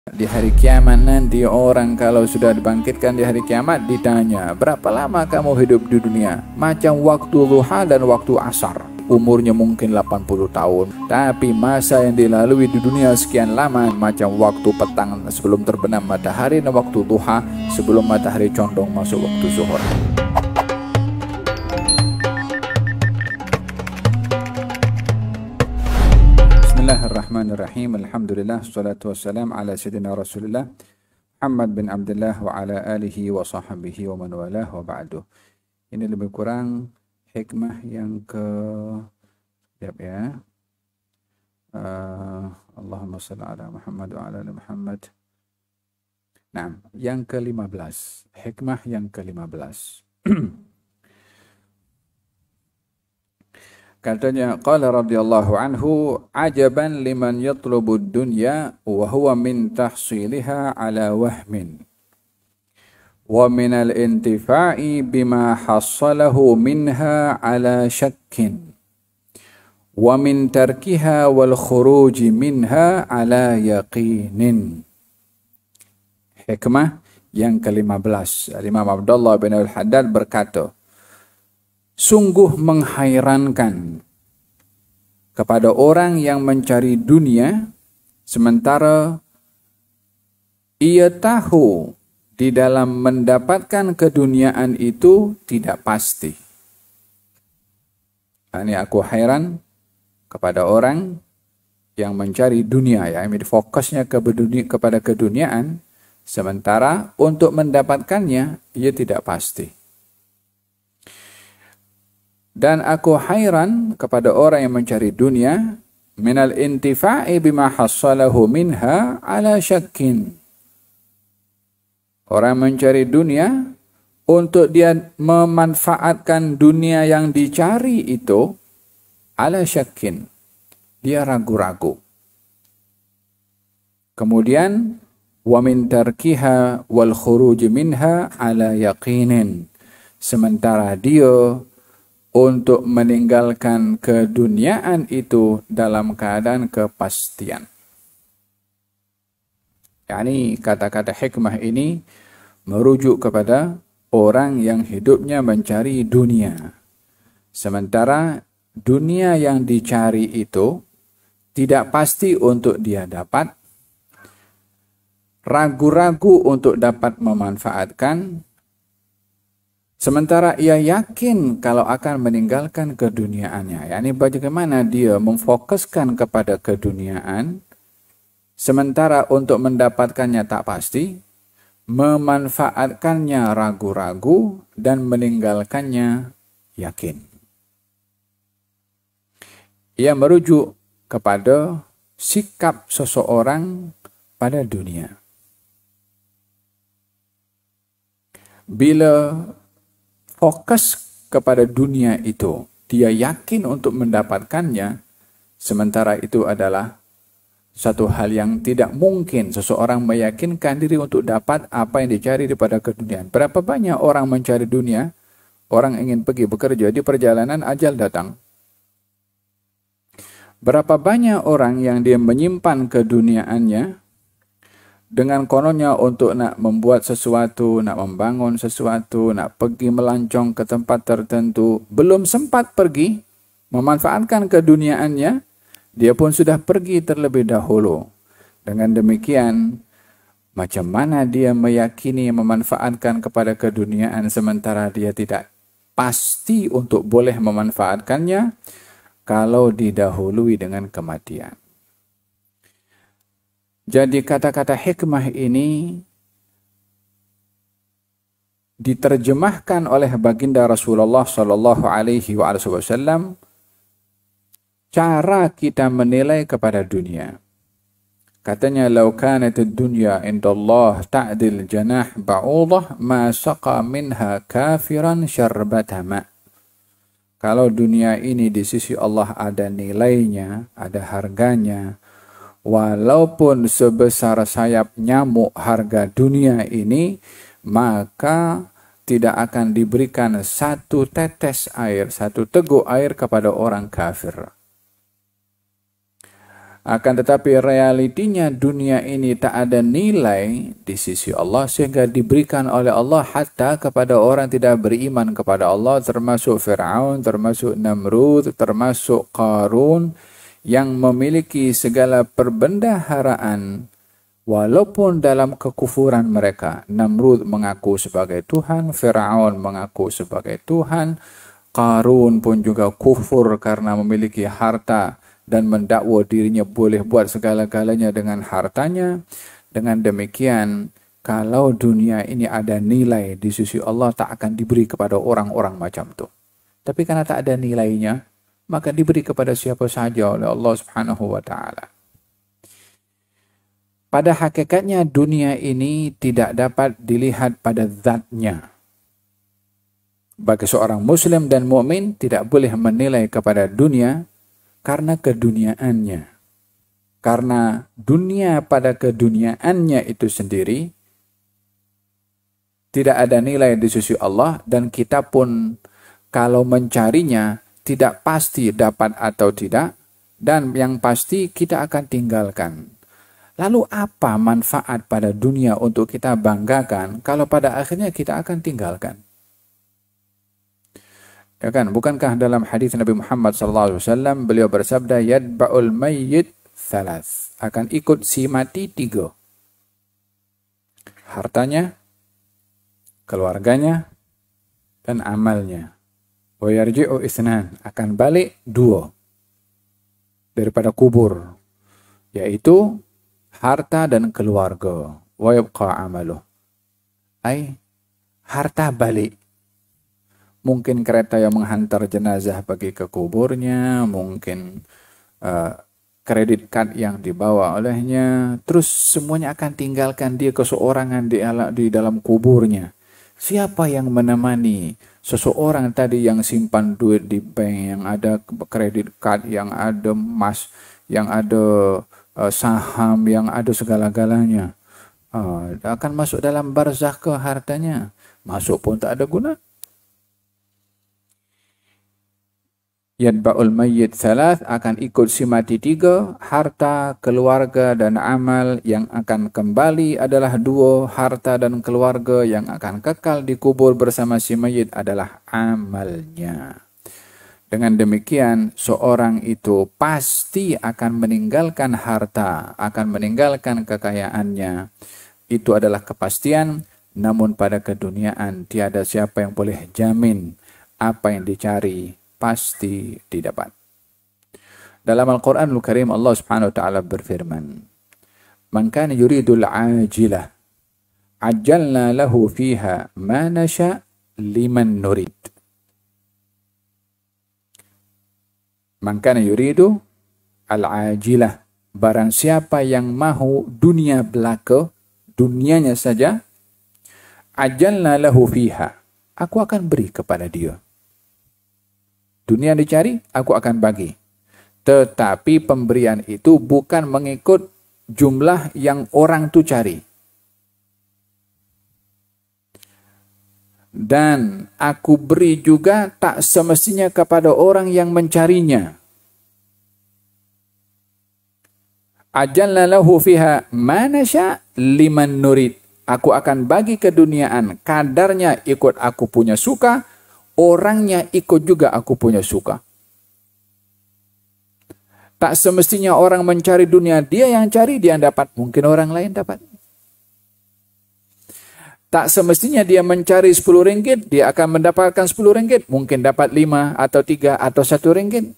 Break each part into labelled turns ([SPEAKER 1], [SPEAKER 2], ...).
[SPEAKER 1] Di hari kiamat nanti orang kalau sudah dibangkitkan di hari kiamat ditanya, berapa lama kamu hidup di dunia? Macam waktu duha dan waktu asar. Umurnya mungkin 80 tahun, tapi masa yang dilalui di dunia sekian lama, macam waktu petang sebelum terbenam matahari dan waktu duha sebelum matahari condong masuk waktu zuhur. Bismillahirrahmanirrahim. Alhamdulillah, salatu wassalam ala sayyidina Rasulillah Muhammad bin Abdullah wa ala alihi wa sahbihi wa man walah wa ba'du. Ini lebih kurang hikmah yang ke Allahumma salli ala Muhammad wa ala ali Muhammad. Nah, yang ke-15. Hikmah yang ke-15. Katanya, qala radhiyallahu anhu, ajaban liman yatlubud dunya wa huwa min tahsiliha ala wahmin wa min al-intifa'i bima hassalahu minha ala syakkin wa min tarkiha wal khuruji minha ala yaqinin. Hikmah yang ke-15. Imam Abdullah bin Al-Haddad berkata, sungguh menghairankan kepada orang yang mencari dunia sementara ia tahu di dalam mendapatkan keduniaan itu tidak pasti. Ini aku heran kepada orang yang mencari dunia, ya, fokusnya kepada keduniaan sementara untuk mendapatkannya ia tidak pasti. Dan aku hairan kepada orang yang mencari dunia minal intifa'i bima hassalahu minha ala syakkin. Orang mencari dunia untuk dia memanfaatkan dunia yang dicari itu ala syakkin. Dia ragu-ragu. Kemudian wa min tarkiha wal khuruj minha ala yaqinin. Sementara dia untuk meninggalkan keduniaan itu dalam keadaan kepastian. Yani kata-kata hikmah ini merujuk kepada orang yang hidupnya mencari dunia. Sementara dunia yang dicari itu tidak pasti untuk dia dapat, ragu-ragu untuk dapat memanfaatkan, sementara ia yakin kalau akan meninggalkan keduniaannya. Yani bagaimana dia memfokuskan kepada keduniaan, sementara untuk mendapatkannya tak pasti, memanfaatkannya ragu-ragu, dan meninggalkannya yakin. Ia merujuk kepada sikap seseorang pada dunia. Bila fokus kepada dunia itu, dia yakin untuk mendapatkannya, sementara itu adalah satu hal yang tidak mungkin seseorang meyakinkan diri untuk dapat apa yang dicari daripada keduniaan. Berapa banyak orang mencari dunia, orang ingin pergi bekerja, di perjalanan ajal datang. Berapa banyak orang yang dia menyimpan keduniaannya dengan kononnya untuk nak membuat sesuatu, nak membangun sesuatu, nak pergi melancong ke tempat tertentu, belum sempat pergi, memanfaatkan keduniaannya, dia pun sudah pergi terlebih dahulu. Dengan demikian, macam mana dia meyakini memanfaatkan kepada keduniaan sementara dia tidak pasti untuk boleh memanfaatkannya kalau didahului dengan kematian. Jadi kata-kata hikmah ini diterjemahkan oleh baginda Rasulullah sallallahu alaihi wasallam cara kita menilai kepada dunia. Katanya, "Lau kanat ad-dunya indallah ta'dil janah ba'udah ma saqa minha kafiran syarbata ma." Kalau dunia ini di sisi Allah ada nilainya, ada harganya, walaupun sebesar sayap nyamuk harga dunia ini, maka tidak akan diberikan satu tetes air, satu teguk air kepada orang kafir. Akan tetapi realitinya dunia ini tak ada nilai di sisi Allah sehingga diberikan oleh Allah hatta kepada orang tidak beriman kepada Allah, termasuk Fir'aun, termasuk Namrud, termasuk Qarun yang memiliki segala perbendaharaan walaupun dalam kekufuran mereka. Namrud mengaku sebagai Tuhan, Fir'aun mengaku sebagai Tuhan, Qarun pun juga kufur karena memiliki harta dan mendakwa dirinya boleh buat segala-galanya dengan hartanya. Dengan demikian, kalau dunia ini ada nilai di sisi Allah, tak akan diberi kepada orang-orang macam itu. Tapi karena tak ada nilainya, maka diberi kepada siapa saja oleh Allah Subhanahu wa Ta'ala. Pada hakikatnya dunia ini tidak dapat dilihat pada zatnya. Bagi seorang muslim dan mukmin tidak boleh menilai kepada dunia karena keduniaannya. Karena dunia pada keduniaannya itu sendiri tidak ada nilai di sisi Allah, dan kita pun kalau mencarinya tidak pasti dapat atau tidak, dan yang pasti kita akan tinggalkan. Lalu apa manfaat pada dunia untuk kita banggakan kalau pada akhirnya kita akan tinggalkan? Ya kan, bukankah dalam hadis Nabi Muhammad SAW beliau bersabda, yadba'ul mayyit thalas, akan ikut si mati 3. Hartanya, keluarganya, dan amalnya. Wa yarji'u itsnan, akan balik 2 daripada kubur, yaitu harta dan keluarga. Wa yabqa amaluh, ai harta balik. Mungkin kereta yang menghantar jenazah pergi ke kuburnya, mungkin kredit card yang dibawa olehnya, terus semuanya akan tinggalkan dia keseorangan di dalam kuburnya. Siapa yang menemani seseorang tadi yang simpan duit di bank, yang ada kredit card, yang ada emas, yang ada saham, yang ada segala-galanya? Akan masuk dalam barzakh ke hartanya. Masuk pun tak ada guna. Yadba'ul mayyit thalath, akan ikut si mati 3, harta, keluarga, dan amal. Yang akan kembali adalah 2, harta dan keluarga. Yang akan kekal di kubur bersama si mayit adalah amalnya. Dengan demikian, seorang itu pasti akan meninggalkan harta, akan meninggalkan kekayaannya. Itu adalah kepastian, namun pada keduniaan tiada siapa yang boleh jamin apa yang dicari pasti didapat. Dalam Al-Quranul Karim Allah Subhanahu wa Ta'ala berfirman, "Man kana yuridul ajilah, ajjalna lahu fiha ma nasha liman nurid." Man kana yuridu al-ajilah, barang siapa yang mahu dunia belaka, dunianya saja, ajjalna lahu fiha, aku akan beri kepada dia. Dunia dicari, aku akan bagi. Tetapi pemberian itu bukan mengikut jumlah yang orang itu cari. Dan aku beri juga tak semestinya kepada orang yang mencarinya. Ajalna lahu fiha ma nasha liman nurid. Aku akan bagi keduniaan kadarnya ikut aku punya suka, orangnya ikut juga aku punya suka. Tak semestinya orang mencari dunia, dia yang cari, dia yang dapat. Mungkin orang lain dapat. Tak semestinya dia mencari 10 ringgit, dia akan mendapatkan 10 ringgit. Mungkin dapat 5 atau 3 atau 1 ringgit.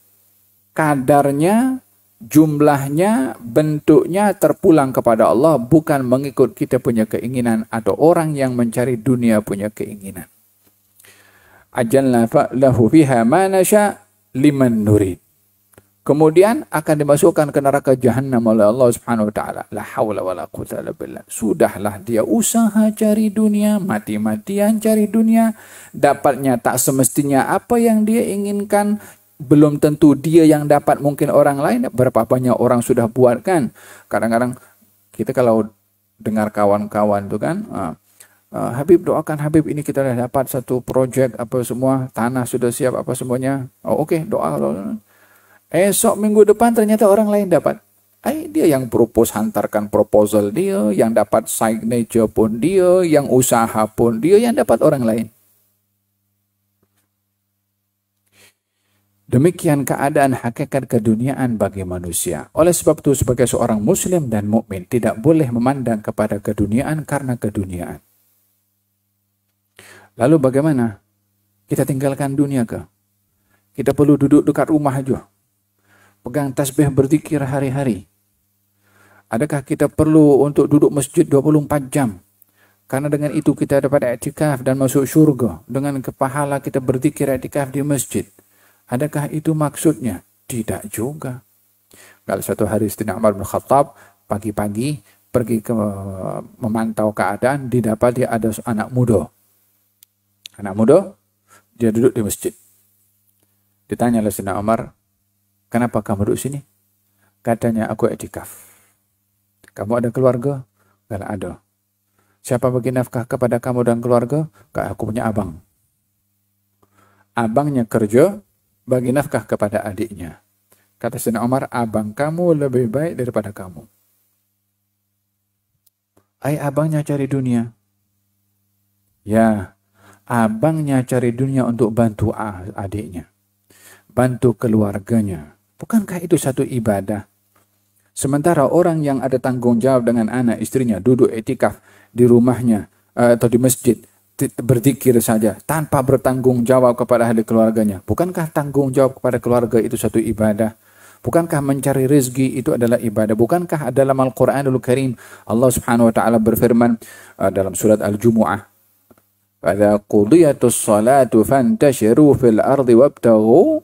[SPEAKER 1] Kadarnya, jumlahnya, bentuknya terpulang kepada Allah, bukan mengikut kita punya keinginan atau orang yang mencari dunia punya keinginan. Ajalna lahu fiha ma nasha liman nurid. Kemudian akan dimasukkan ke neraka Jahannam oleh Allah Subhanahu wa Ta'ala. La haula wala quwwata illa billah. Sudahlah dia usaha cari dunia, mati-matian cari dunia, dapatnya tak semestinya apa yang dia inginkan, belum tentu dia yang dapat, mungkin orang lain. Berapa banyak orang sudah buat kan? Kadang-kadang kita kalau dengar kawan-kawan itu kan, Habib doakan Habib, ini kita dah dapat satu projek apa semua, tanah sudah siap apa semuanya. Oh okey, doa. Esok minggu depan ternyata orang lain dapat. Dia yang propose, hantarkan proposal dia, yang dapat signature pun dia, yang usaha pun dia, yang dapat orang lain. Demikian keadaan hakikat keduniaan bagi manusia. Oleh sebab itu sebagai seorang muslim dan mukmin tidak boleh memandang kepada keduniaan karena keduniaan. Lalu bagaimana? Kita tinggalkan dunia ke? Kita perlu duduk dekat rumah aja. Pegang tasbih berzikir hari-hari. Adakah kita perlu untuk duduk masjid 24 jam? Karena dengan itu kita dapat i'tikaf dan masuk syurga. Dengan kepahala kita berzikir i'tikaf di masjid. Adakah itu maksudnya? Tidak juga. Kalau suatu hari Sayyidina Umar bin Khattab pagi-pagi pergi ke memantau keadaan, didapati ada anak muda. Anak muda, dia duduk di masjid. Ditanya oleh Sayyidina Umar, kenapa kamu duduk sini? Katanya, aku i'tikaf. Kamu ada keluarga? Kalau ada. Siapa bagi nafkah kepada kamu dan keluarga? Aku punya abang. Abangnya kerja, bagi nafkah kepada adiknya. Kata Sayyidina Umar, abang kamu lebih baik daripada kamu. Abangnya cari dunia. Ya, abangnya cari dunia untuk bantu adiknya. Bantu keluarganya. Bukankah itu satu ibadah? Sementara orang yang ada tanggung jawab dengan anak istrinya duduk etikaf di rumahnya atau di masjid berzikir saja tanpa bertanggung jawab kepada ahli keluarganya. Bukankah tanggung jawab kepada keluarga itu satu ibadah? Bukankah mencari rezeki itu adalah ibadah? Bukankah dalam Al-Quranul Karim Allah Subhanahu wa taala berfirman dalam surat Al-Jumu'ah, "Idza qudiyatus salatu fantashiru fil ardi wabtaghu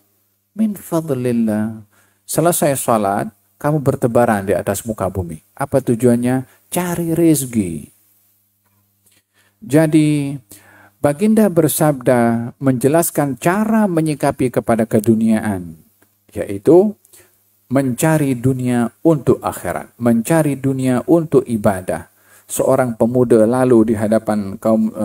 [SPEAKER 1] min fadlillah." Selesai salat, kamu bertebaran di atas muka bumi. Apa tujuannya? Cari rezeki. Jadi, Baginda bersabda menjelaskan cara menyikapi kepada keduniaan, yaitu mencari dunia untuk akhirat, mencari dunia untuk ibadah. Seorang pemuda lalu di hadapan kaum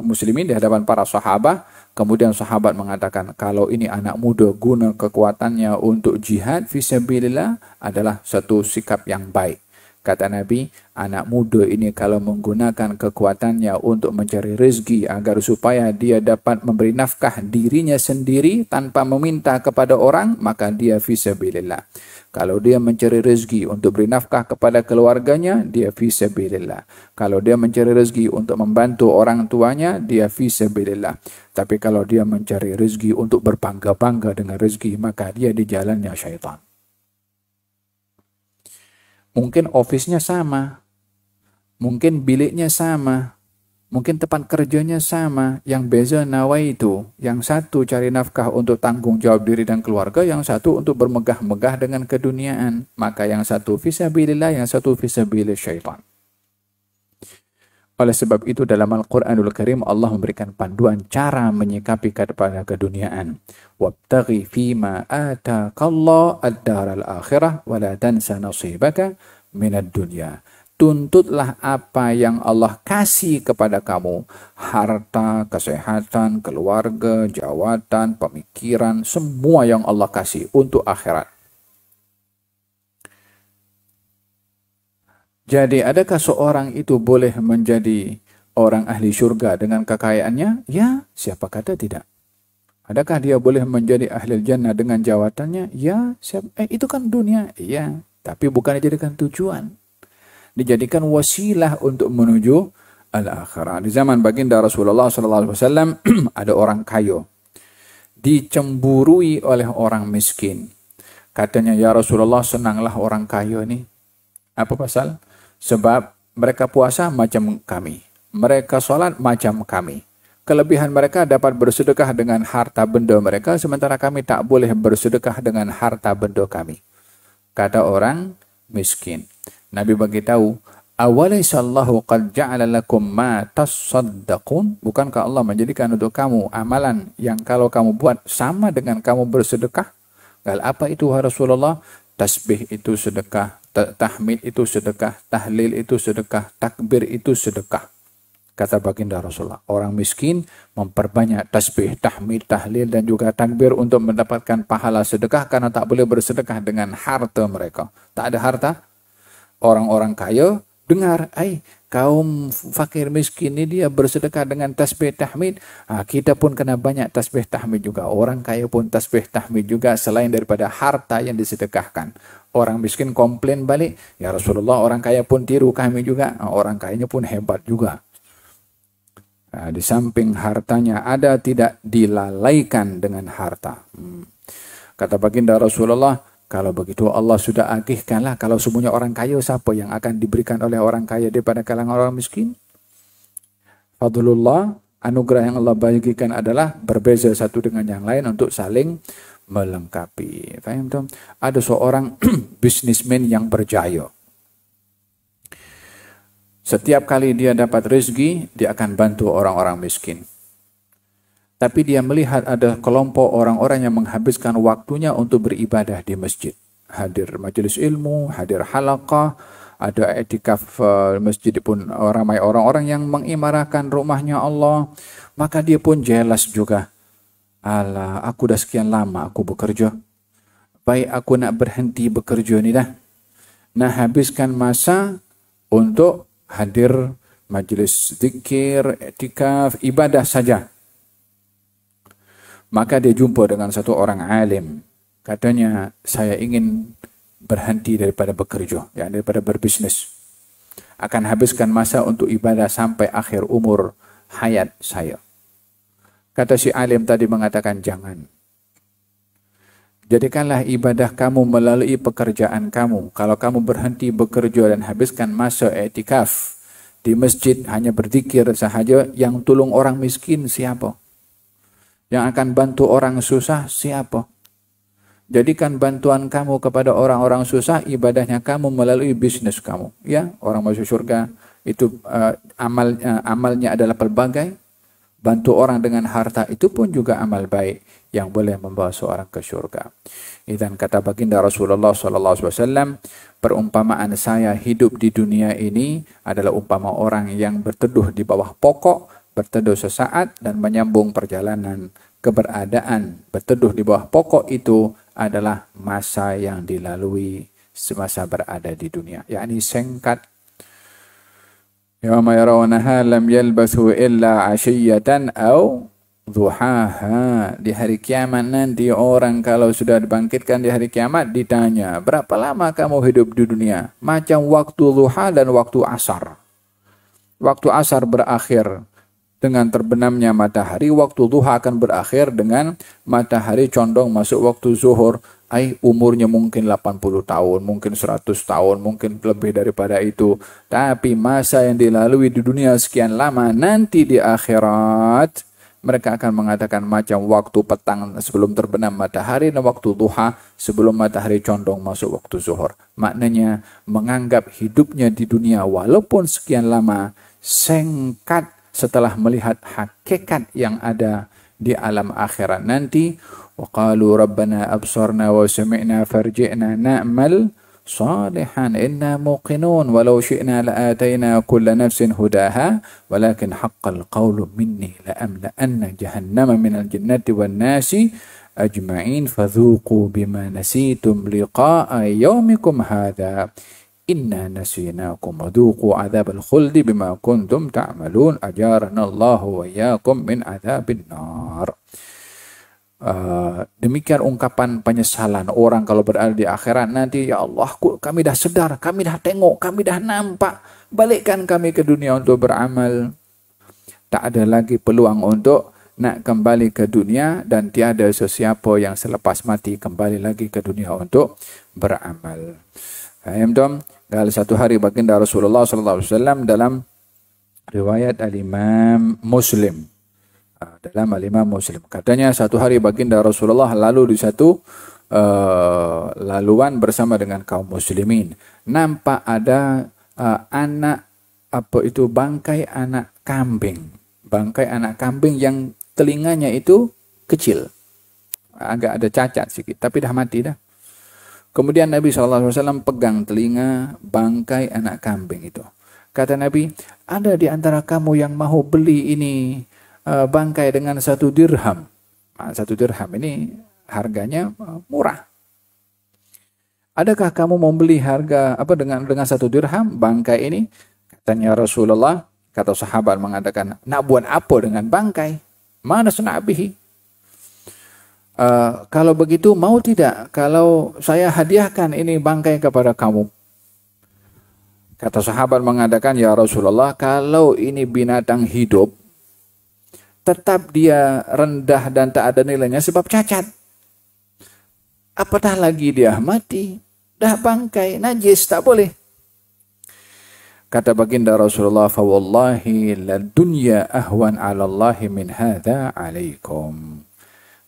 [SPEAKER 1] muslimin, di hadapan para sahabat, kemudian sahabat mengatakan, kalau ini anak muda guna kekuatannya untuk jihad fisabilillah adalah satu sikap yang baik. Kata Nabi, anak muda ini kalau menggunakan kekuatannya untuk mencari rezeki agar supaya dia dapat memberi nafkah dirinya sendiri tanpa meminta kepada orang, maka dia fisabilillah. Kalau dia mencari rezeki untuk beri nafkah kepada keluarganya, dia fisabilillah. Kalau dia mencari rezeki untuk membantu orang tuanya, dia fisabilillah. Tapi kalau dia mencari rezeki untuk berbangga-bangga dengan rezeki, maka dia di jalannya syaitan. Mungkin ofisnya sama, mungkin biliknya sama, mungkin tempat kerjanya sama, yang beza nawaitu. Yang satu cari nafkah untuk tanggung jawab diri dan keluarga, yang satu untuk bermegah-megah dengan keduniaan. Maka yang satu fisabilillah, yang satu fisabilil syaitan. Oleh sebab itu dalam Al-Quranul Karim Allah memberikan panduan cara menyikapi kepada keduniaan. Wabtaghi fima ataakallah ad-daral akhirah wa la tansa nasibaka minad dunya. Tuntutlah apa yang Allah kasih kepada kamu. Harta, kesehatan, keluarga, jawatan, pemikiran, semua yang Allah kasih untuk akhirat. Jadi adakah seorang itu boleh menjadi orang ahli syurga dengan kekayaannya? Ya, siapa kata tidak. Adakah dia boleh menjadi ahli jannah dengan jawatannya? Ya, itu kan dunia. Iya, tapi bukan dijadikan tujuan. Dijadikan wasilah untuk menuju al-akhirah. Di zaman baginda Rasulullah SAW ada orang kaya. Dicemburui oleh orang miskin. Katanya, ya Rasulullah, senanglah orang kaya ini. Apa pasal? Sebab mereka puasa macam kami. Mereka sholat macam kami. Kelebihan mereka dapat bersedekah dengan harta benda mereka, sementara kami tak boleh bersedekah dengan harta benda kami. Kata orang miskin. Nabi beritahu, "Awalaysallahu qad ja'ala lakum ma tasaddaqun?" Bukankah Allah menjadikan untuk kamu amalan yang kalau kamu buat sama dengan kamu bersedekah? Kalau apa itu Rasulullah? Tasbih itu sedekah, tahmid itu sedekah, tahlil itu sedekah, takbir itu sedekah. Kata baginda Rasulullah, orang miskin memperbanyak tasbih, tahmid, tahlil dan juga takbir untuk mendapatkan pahala sedekah, karena tak boleh bersedekah dengan harta mereka. Tak ada harta. Orang-orang kaya dengar, kaum fakir miskin ini dia bersedekah dengan tasbih tahmid. Kita pun kena banyak tasbih tahmid juga. Orang kaya pun tasbih tahmid juga, selain daripada harta yang disedekahkan. Orang miskin komplain balik, ya Rasulullah, orang kaya pun tiru kami juga. Orang kayanya pun hebat juga. Di samping hartanya ada, tidak dilalaikan dengan harta. Kata baginda Rasulullah, kalau begitu Allah sudah agihkanlah, kalau semuanya orang kaya, siapa yang akan diberikan oleh orang kaya daripada kalangan orang miskin? Fadlullah, anugerah yang Allah bagikan adalah berbeza satu dengan yang lain untuk saling melengkapi. Faham tuh? Ada seorang bisnismen yang berjaya. Setiap kali dia dapat rezeki, dia akan bantu orang-orang miskin. Tapi dia melihat ada kelompok orang-orang yang menghabiskan waktunya untuk beribadah di masjid. Hadir majelis ilmu, hadir halaqah, ada etikaf masjid pun ramai orang-orang yang mengimarahkan rumahnya Allah. Maka dia pun jelas juga. Alah, aku dah sekian lama aku bekerja. Baik aku nak berhenti bekerja ni dah. Nah, habiskan masa untuk hadir majlis zikir, etikaf, ibadah saja. Maka dia jumpa dengan satu orang alim. Katanya, saya ingin berhenti daripada bekerja, daripada berbisnis. Akan habiskan masa untuk ibadah sampai akhir umur hayat saya. Kata si alim tadi mengatakan, jangan. Jadikanlah ibadah kamu melalui pekerjaan kamu. Kalau kamu berhenti bekerja dan habiskan masa i'tikaf di masjid hanya berzikir sahaja, yang tolong orang miskin siapa? Yang akan bantu orang susah siapa? Jadikan bantuan kamu kepada orang-orang susah, ibadahnya kamu melalui bisnis kamu. Ya, orang masuk surga itu amalnya adalah pelbagai. Bantu orang dengan harta itu pun juga amal baik yang boleh membawa seorang ke surga. Dan kata baginda Rasulullah SAW, perumpamaan saya hidup di dunia ini adalah umpama orang yang berteduh di bawah pokok, berteduh sesaat dan menyambung perjalanan keberadaan. Berteduh di bawah pokok itu adalah masa yang dilalui semasa berada di dunia, yakni singkat. Yawma yarawnaha lam yalbathu illa 'ashiyatan aw duhaha. Di hari kiamat nanti orang kalau sudah dibangkitkan di hari kiamat ditanya, berapa lama kamu hidup di dunia? Macam waktu duha dan waktu asar. Waktu asar berakhir dengan terbenamnya matahari, waktu duha akan berakhir dengan matahari condong masuk waktu zuhur. Umurnya mungkin 80 tahun, mungkin 100 tahun, mungkin lebih daripada itu. Tapi masa yang dilalui di dunia sekian lama, nanti di akhirat mereka akan mengatakan macam waktu petang sebelum terbenam matahari dan waktu duha sebelum matahari condong masuk waktu zuhur. Maknanya menganggap hidupnya di dunia walaupun sekian lama singkat setelah melihat hakikat yang ada di alam akhirat nanti. وقالوا ربنا أبصرنا وسمعنا فارجعنا نعمل صالحا إنا موقنون ولو شئنا لآتينا كل نفس هداها ولكن حق القول مني لأملأن جهنم من الجنة والناس أجمعين فذوقوا بما نسيتم لقاء يومكم هذا إنا نسيناكم وذوقوا عذاب الخلد بما كنتم تعملون أجارنا الله وإياكم من عذاب النار. Demikian ungkapan penyesalan orang kalau berada di akhirat nanti. Ya Allah, kami dah sedar, kami dah tengok, kami dah nampak, balikkan kami ke dunia untuk beramal. Tak ada lagi peluang untuk nak kembali ke dunia, dan tiada sesiapa yang selepas mati kembali lagi ke dunia untuk beramal. Faham tak? Dalam satu hari baginda Rasulullah SAW dalam riwayat Al-Imam Muslim. Dalam Al-Imam Muslim. Katanya satu hari baginda Rasulullah lalu di satu laluan bersama dengan kaum muslimin. Nampak ada bangkai anak kambing. Bangkai anak kambing yang telinganya itu kecil. Agak ada cacat sedikit, tapi dah mati dah. Kemudian Nabi SAW pegang telinga bangkai anak kambing itu. Kata Nabi, Ada di antara kamu yang mau beli ini bangkai dengan 1 dirham. Nah, 1 dirham ini harganya murah. Adakah kamu mau beli harga dengan 1 dirham bangkai ini? Katanya Rasulullah, kata sahabat mengatakan, nak buat apa dengan bangkai? Mana suna'bihi? Kalau begitu mau tidak kalau saya hadiahkan ini bangkai kepada kamu? Kata sahabat mengatakan, ya Rasulullah, kalau ini binatang hidup, tetap dia rendah dan tak ada nilainya sebab cacat. Apatah lagi dia mati, dah bangkai, najis, tak boleh. Kata baginda Rasulullah, fa wallahi la dunya ahwan 'ala Allah min hadza 'alaikum.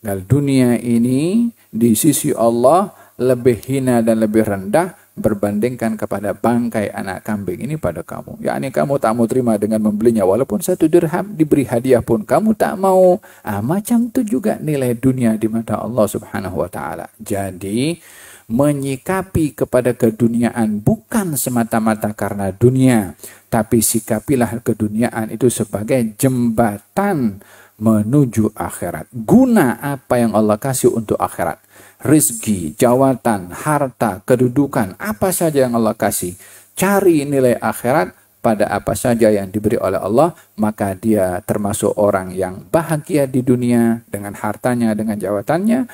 [SPEAKER 1] Dan dunia ini di sisi Allah lebih hina dan lebih rendah berbandingkan kepada bangkai anak kambing ini pada kamu. Yakni kamu tak mau terima dengan membelinya walaupun 1 dirham, diberi hadiah pun kamu tak mau. Macam itu juga nilai dunia di mata Allah Subhanahu wa taala. Jadi menyikapi kepada keduniaan bukan semata-mata karena dunia, tapi sikapilah keduniaan itu sebagai jembatan menuju akhirat. Guna apa yang Allah kasih untuk akhirat. Rizki, jawatan, harta, kedudukan, apa saja yang Allah kasih. Cari nilai akhirat pada apa saja yang diberi oleh Allah, maka dia termasuk orang yang bahagia di dunia dengan hartanya, dengan jawatannya,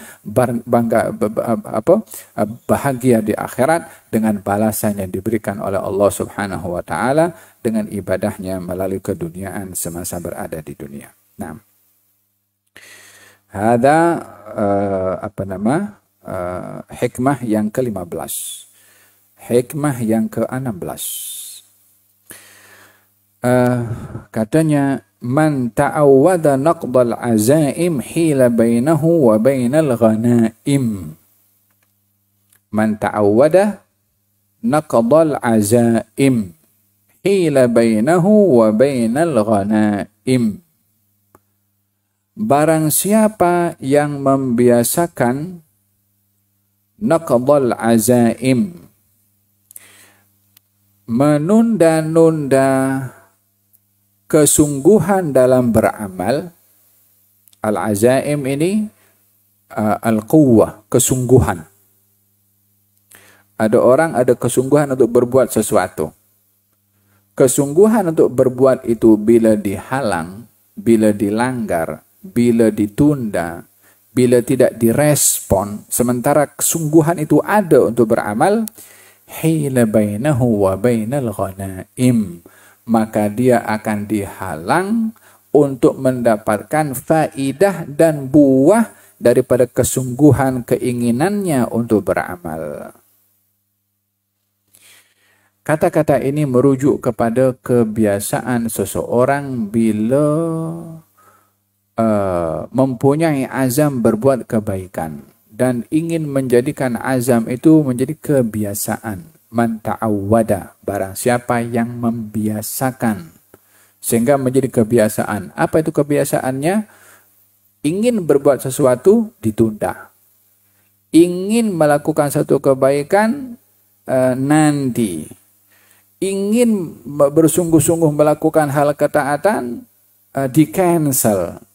[SPEAKER 1] bahagia di akhirat dengan balasan yang diberikan oleh Allah Subhanahu wa taala dengan ibadahnya melalui keduniaan semasa berada di dunia. Nah, ada hikmah yang ke-15. Hikmah yang ke-16. Katanya, man ta'awwada naqdal azaim hila bainahu wa bainal ghanaim. Man ta'awwada naqdal azaim hila bainahu wa bainal ghanaim. Barang siapa yang membiasakan naqdal azaim, menunda-nunda kesungguhan dalam beramal. Al-azaim ini al-quwwah, kesungguhan. Ada orang ada kesungguhan untuk berbuat sesuatu. Kesungguhan untuk berbuat itu bila dihalang, bila dilanggar, bila ditunda, bila tidak direspon, sementara kesungguhan itu ada untuk beramal, hila bainahu wa bainal ghanaim, maka dia akan dihalang untuk mendapatkan faidah dan buah daripada kesungguhan keinginannya untuk beramal. Kata-kata ini merujuk kepada kebiasaan seseorang bila mempunyai azam berbuat kebaikan dan ingin menjadikan azam itu menjadi kebiasaan. Man ta'awwada, barang siapa yang membiasakan sehingga menjadi kebiasaan. Apa itu kebiasaannya? Ingin berbuat sesuatu ditunda. Ingin melakukan satu kebaikan nanti. Ingin bersungguh-sungguh melakukan hal ketaatan di-cancel.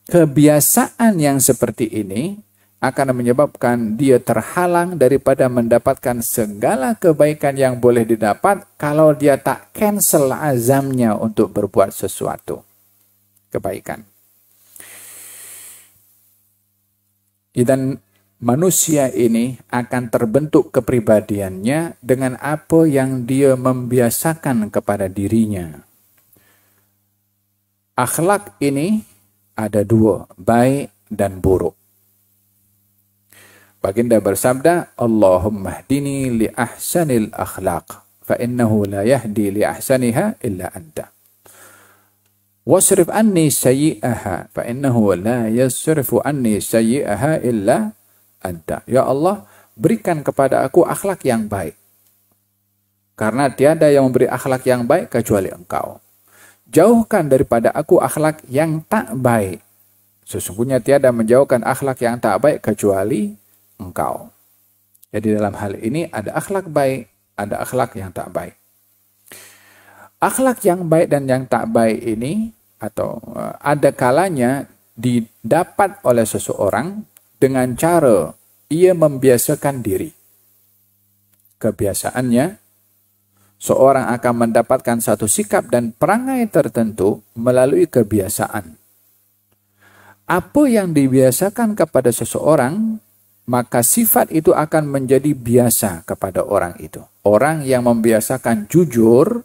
[SPEAKER 1] Kebiasaan yang seperti ini akan menyebabkan dia terhalang daripada mendapatkan segala kebaikan yang boleh didapat kalau dia tak cancel azamnya untuk berbuat sesuatu kebaikan. Dan manusia ini akan terbentuk kepribadiannya dengan apa yang dia membiasakan kepada dirinya. Akhlak ini ada dua, baik dan buruk. Baginda bersabda, Allahumma hdini li ahsanil akhlaq, fa innahu la yahdi li ahsaniha illa anta. Wasrif anni sayyi'aha, fa innahu la yasrifu anni sayyi'aha illa anta. Ya Allah, berikan kepada aku akhlak yang baik. Karena tiada yang memberi akhlak yang baik kecuali Engkau. Jauhkan daripada aku akhlak yang tak baik. Sesungguhnya tiada menjauhkan akhlak yang tak baik kecuali Engkau. Jadi dalam hal ini ada akhlak baik, ada akhlak yang tak baik. Akhlak yang baik dan yang tak baik ini atau ada kalanya didapat oleh seseorang dengan cara ia membiasakan diri. Kebiasaannya, seorang akan mendapatkan satu sikap dan perangai tertentu melalui kebiasaan. Apa yang dibiasakan kepada seseorang, maka sifat itu akan menjadi biasa kepada orang itu. Orang yang membiasakan jujur,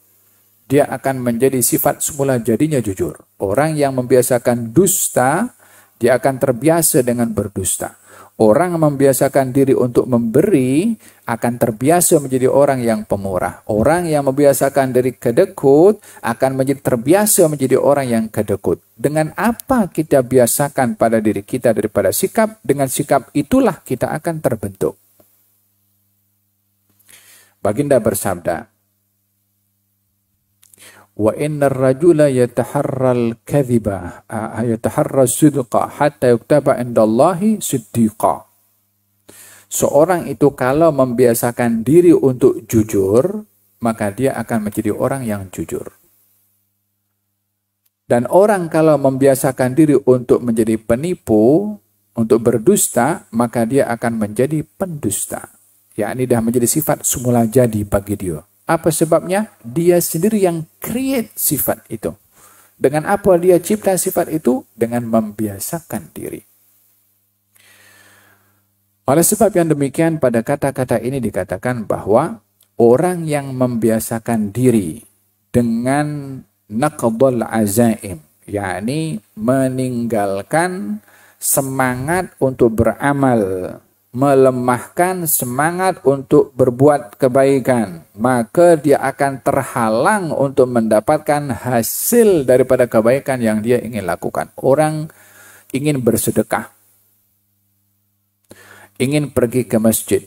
[SPEAKER 1] dia akan menjadi sifat semula jadinya jujur. Orang yang membiasakan dusta, dia akan terbiasa dengan berdusta. Orang yang membiasakan diri untuk memberi akan terbiasa menjadi orang yang pemurah. Orang yang membiasakan diri kedekut akan menjadi terbiasa menjadi orang yang kedekut. Dengan apa kita biasakan pada diri kita daripada sikap, dengan sikap itulah kita akan terbentuk. Baginda bersabda, wa innar rajula yataharral kadhiba yataharras sidqa hatta yuktaba indallahi siddiqa. Seorang itu kalau membiasakan diri untuk jujur, maka dia akan menjadi orang yang jujur. Dan orang kalau membiasakan diri untuk menjadi penipu, untuk berdusta, maka dia akan menjadi pendusta. Yakni dah menjadi sifat semula jadi bagi dia. Apa sebabnya? Dia sendiri yang create sifat itu. Dengan apa dia cipta sifat itu? Dengan membiasakan diri. Oleh sebab yang demikian, pada kata-kata ini dikatakan bahwa orang yang membiasakan diri dengan naqdul azaim, yakni meninggalkan semangat untuk beramal, melemahkan semangat untuk berbuat kebaikan, maka dia akan terhalang untuk mendapatkan hasil daripada kebaikan yang dia ingin lakukan. Orang ingin bersedekah, ingin pergi ke masjid,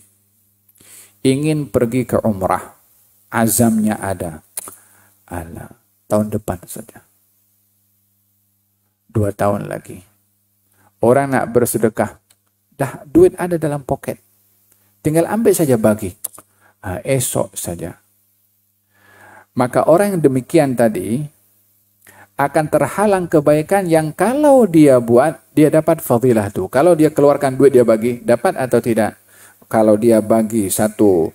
[SPEAKER 1] ingin pergi ke umrah, azamnya ada. Alah, tahun depan saja. 2 tahun lagi. Orang nak bersedekah, dah duit ada dalam poket. Tinggal ambil saja bagi. Esok saja. Maka orang yang demikian tadi akan terhalang kebaikan yang kalau dia buat, dia dapat fadilah tu. Kalau dia keluarkan duit dia bagi, dapat atau tidak? Kalau dia bagi satu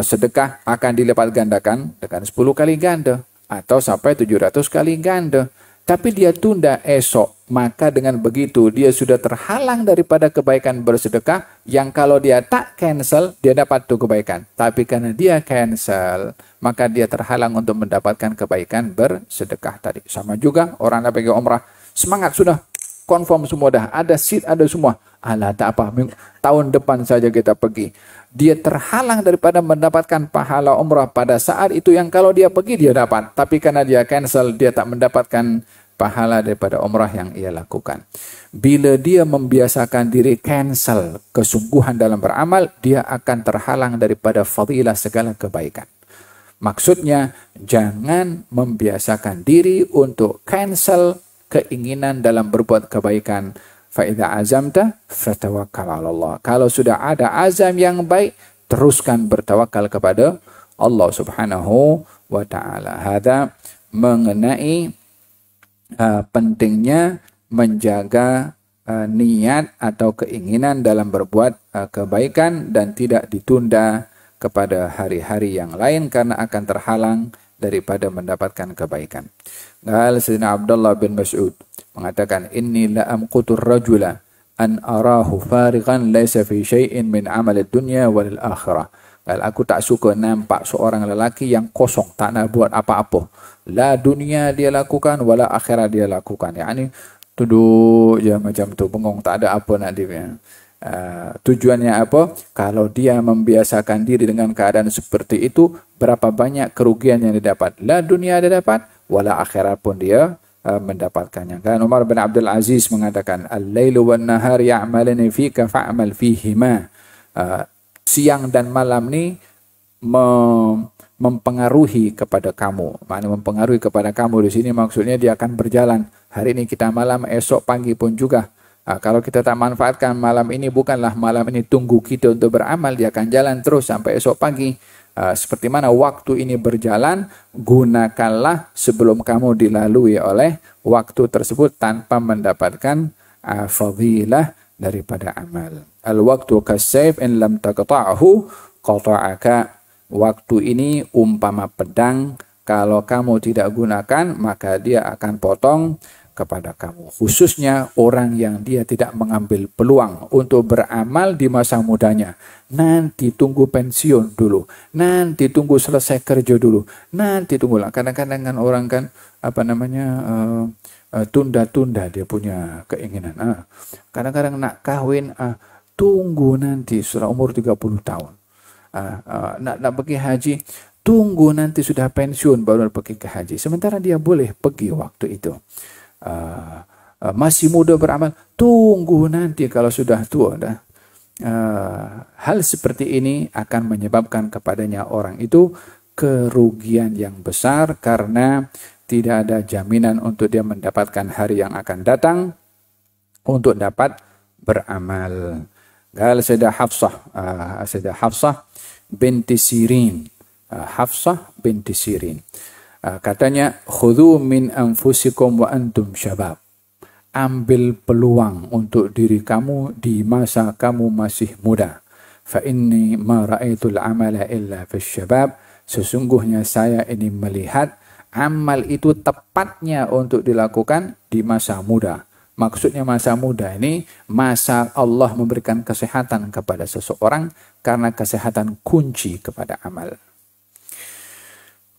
[SPEAKER 1] sedekah, akan dilipat gandakan dengan 10 kali ganda. Atau sampai 700 kali ganda. Tapi dia tunda esok, maka dengan begitu dia sudah terhalang daripada kebaikan bersedekah yang kalau dia tak cancel, dia dapat tu kebaikan. Tapi karena dia cancel, maka dia terhalang untuk mendapatkan kebaikan bersedekah tadi. Sama juga orang nak pergi umrah, semangat sudah, confirm semua dah, ada seat, ada semua. Alah tak apa, tahun depan saja kita pergi. Dia terhalang daripada mendapatkan pahala umrah pada saat itu yang kalau dia pergi dia dapat. Tapi karena dia cancel, dia tak mendapatkan pahala daripada umrah yang ia lakukan. Bila dia membiasakan diri cancel kesungguhan dalam beramal, dia akan terhalang daripada fadilah segala kebaikan. Maksudnya, jangan membiasakan diri untuk cancel keinginan dalam berbuat kebaikan. Fa'idha azamta fatawakkal 'ala Allah. Kalau sudah ada azam yang baik, teruskan bertawakal kepada Allah Subhanahu wa taala. Hadza mengenai pentingnya menjaga niat atau keinginan dalam berbuat kebaikan dan tidak ditunda kepada hari-hari yang lain karena akan terhalang daripada mendapatkan kebaikan. Qala Sayyidina Abdullah bin Mas'ud mengatakan, inni la amqutur rajula an arahu farighan laysa fi syai'in min amal ad-dunya wal akhirah. Kalau aku tak suka nampak seorang lelaki yang kosong, tak nak buat apa-apa. La dunia dia lakukan, wala akhirat dia lakukan. Yani duduk je macam tu, bengong, tak ada apa nak dia. Tujuannya apa? Kalau dia membiasakan diri dengan keadaan seperti itu, berapa banyak kerugian yang didapat. La dunia dia dapat, wala akhirat pun dia mendapatkannya. Kan Umar bin Abdul Aziz mengatakan, al-lailu wan nahar ya'malani fika fa'mal fihima. Siang dan malam ni mempengaruhi kepada kamu. Maknanya mempengaruhi kepada kamu di sini maksudnya dia akan berjalan. Hari ini kita malam, esok pagi pun juga. Kalau kita tak manfaatkan malam ini, bukanlah malam ini tunggu kita untuk beramal, dia akan jalan terus sampai esok pagi. seperti mana waktu ini berjalan, gunakanlah sebelum kamu dilalui oleh waktu tersebut tanpa mendapatkan fadilah daripada amal. Al-waktu kasayf in lam taqta'hu qata'aka. Waktu ini umpama pedang, kalau kamu tidak gunakan maka dia akan potong kepada kamu. Khususnya orang yang dia tidak mengambil peluang untuk beramal di masa mudanya. Nanti tunggu pensiun dulu. Nanti tunggu selesai kerja dulu. Nanti tunggulah. Kadang-kadang kan orang kan tunda-tunda dia punya keinginan. Kadang-kadang nak kawin, tunggu nanti sudah umur 30 tahun. Nak pergi haji, tunggu nanti sudah pensiun baru pergi ke haji. Sementara dia boleh pergi waktu itu. Masih muda beramal, tunggu nanti kalau sudah tua dah. Hal seperti ini akan menyebabkan kepadanya orang itu kerugian yang besar karena tidak ada jaminan untuk dia mendapatkan hari yang akan datang untuk dapat beramal. Qala Sayyidah Hafsah binti Sirin. Hafsah binti Sirin. Katanya, khudhu min anfusikum wa antum syabab. Ambil peluang untuk diri kamu di masa kamu masih muda. Fa inni ma ra'aitul amala illa fi syabab. Sesungguhnya saya ini melihat amal itu tepatnya untuk dilakukan di masa muda. Maksudnya masa muda ini masa Allah memberikan kesehatan kepada seseorang, karena kesehatan kunci kepada amal.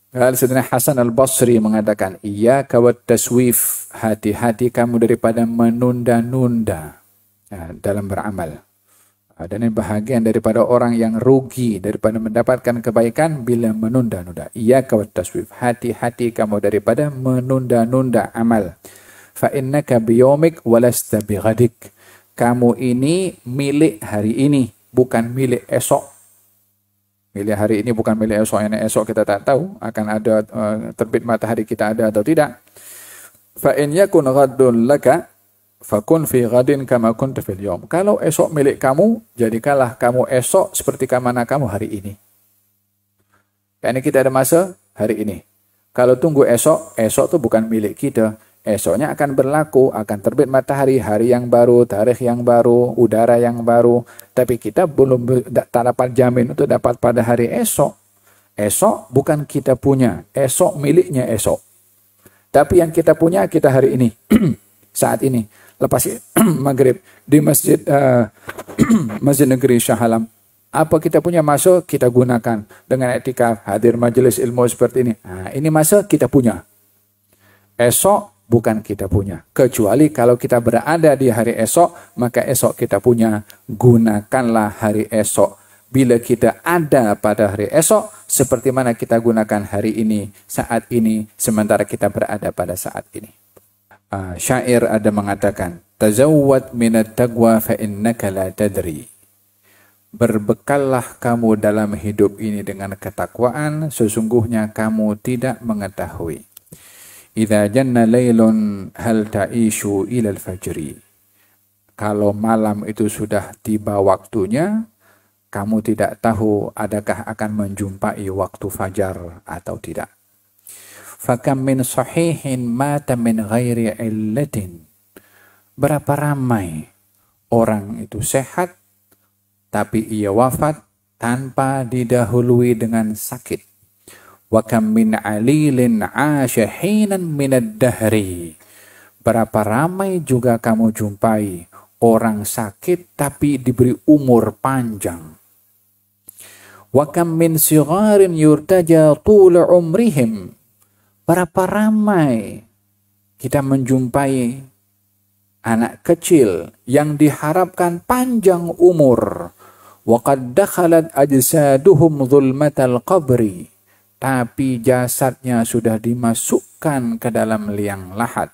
[SPEAKER 1] Sayyidina Hasan al-Basri mengatakan, iyyaka wat taswif, hati-hati kamu daripada menunda-nunda dalam beramal. Dan ini bahagian daripada orang yang rugi daripada mendapatkan kebaikan bila menunda-nunda. Iyyaka wat taswif, hati-hati kamu daripada menunda-nunda amal. Fa innaka biyawmik walasta bighadik. Kamu ini milik hari ini, bukan milik esok. Milik hari ini bukan milik esok. Yang esok kita tak tahu akan ada terbit matahari kita ada atau tidak. Fa in yakun ghadun laka fakun fi ghadin kama kunta fil yawm. Kalau esok milik kamu, jadikanlah kamu esok seperti mana kamu hari ini. Karena kita ada masa hari ini. Kalau tunggu esok, esok itu bukan milik kita. Esoknya akan berlaku, akan terbit matahari, hari yang baru, tarikh yang baru, udara yang baru. Tapi kita belum tak dapat jamin untuk dapat pada hari esok. Esok bukan kita punya, esok miliknya esok. Tapi yang kita punya kita hari ini, saat ini. Lepas maghrib di masjid Masjid Negeri Shah Alam. Apa kita punya masa kita gunakan dengan etika hadir majelis ilmu seperti ini. Ini masa kita punya. Esok bukan kita punya. Kecuali kalau kita berada di hari esok, maka esok kita punya. Gunakanlah hari esok. Bila kita ada pada hari esok, seperti mana kita gunakan hari ini, saat ini, sementara kita berada pada saat ini. Syair ada mengatakan, tazawwad minat taqwa fa innaka la tadri. Berbekallah kamu dalam hidup ini dengan ketakwaan, sesungguhnya kamu tidak mengetahui. Idza janna lailun hal ta'ishu ilal fajri. Kalau malam itu sudah tiba waktunya, kamu tidak tahu adakah akan menjumpai waktu fajar atau tidak. Fakam min sahihin mata min ghairi illatin. Berapa ramai orang itu sehat, tapi ia wafat tanpa didahului dengan sakit. Wa kam min alilin 'asha hinan minad dahri. Berapa ramai juga kamu jumpai orang sakit tapi diberi umur panjang. Wa kam min sigharin yurtaja tul umrihim. Berapa ramai kita menjumpai anak kecil yang diharapkan panjang umur. Wa qad dakhalat ajsaduhum dhulmatal qabri. Tapi jasadnya sudah dimasukkan ke dalam liang lahat.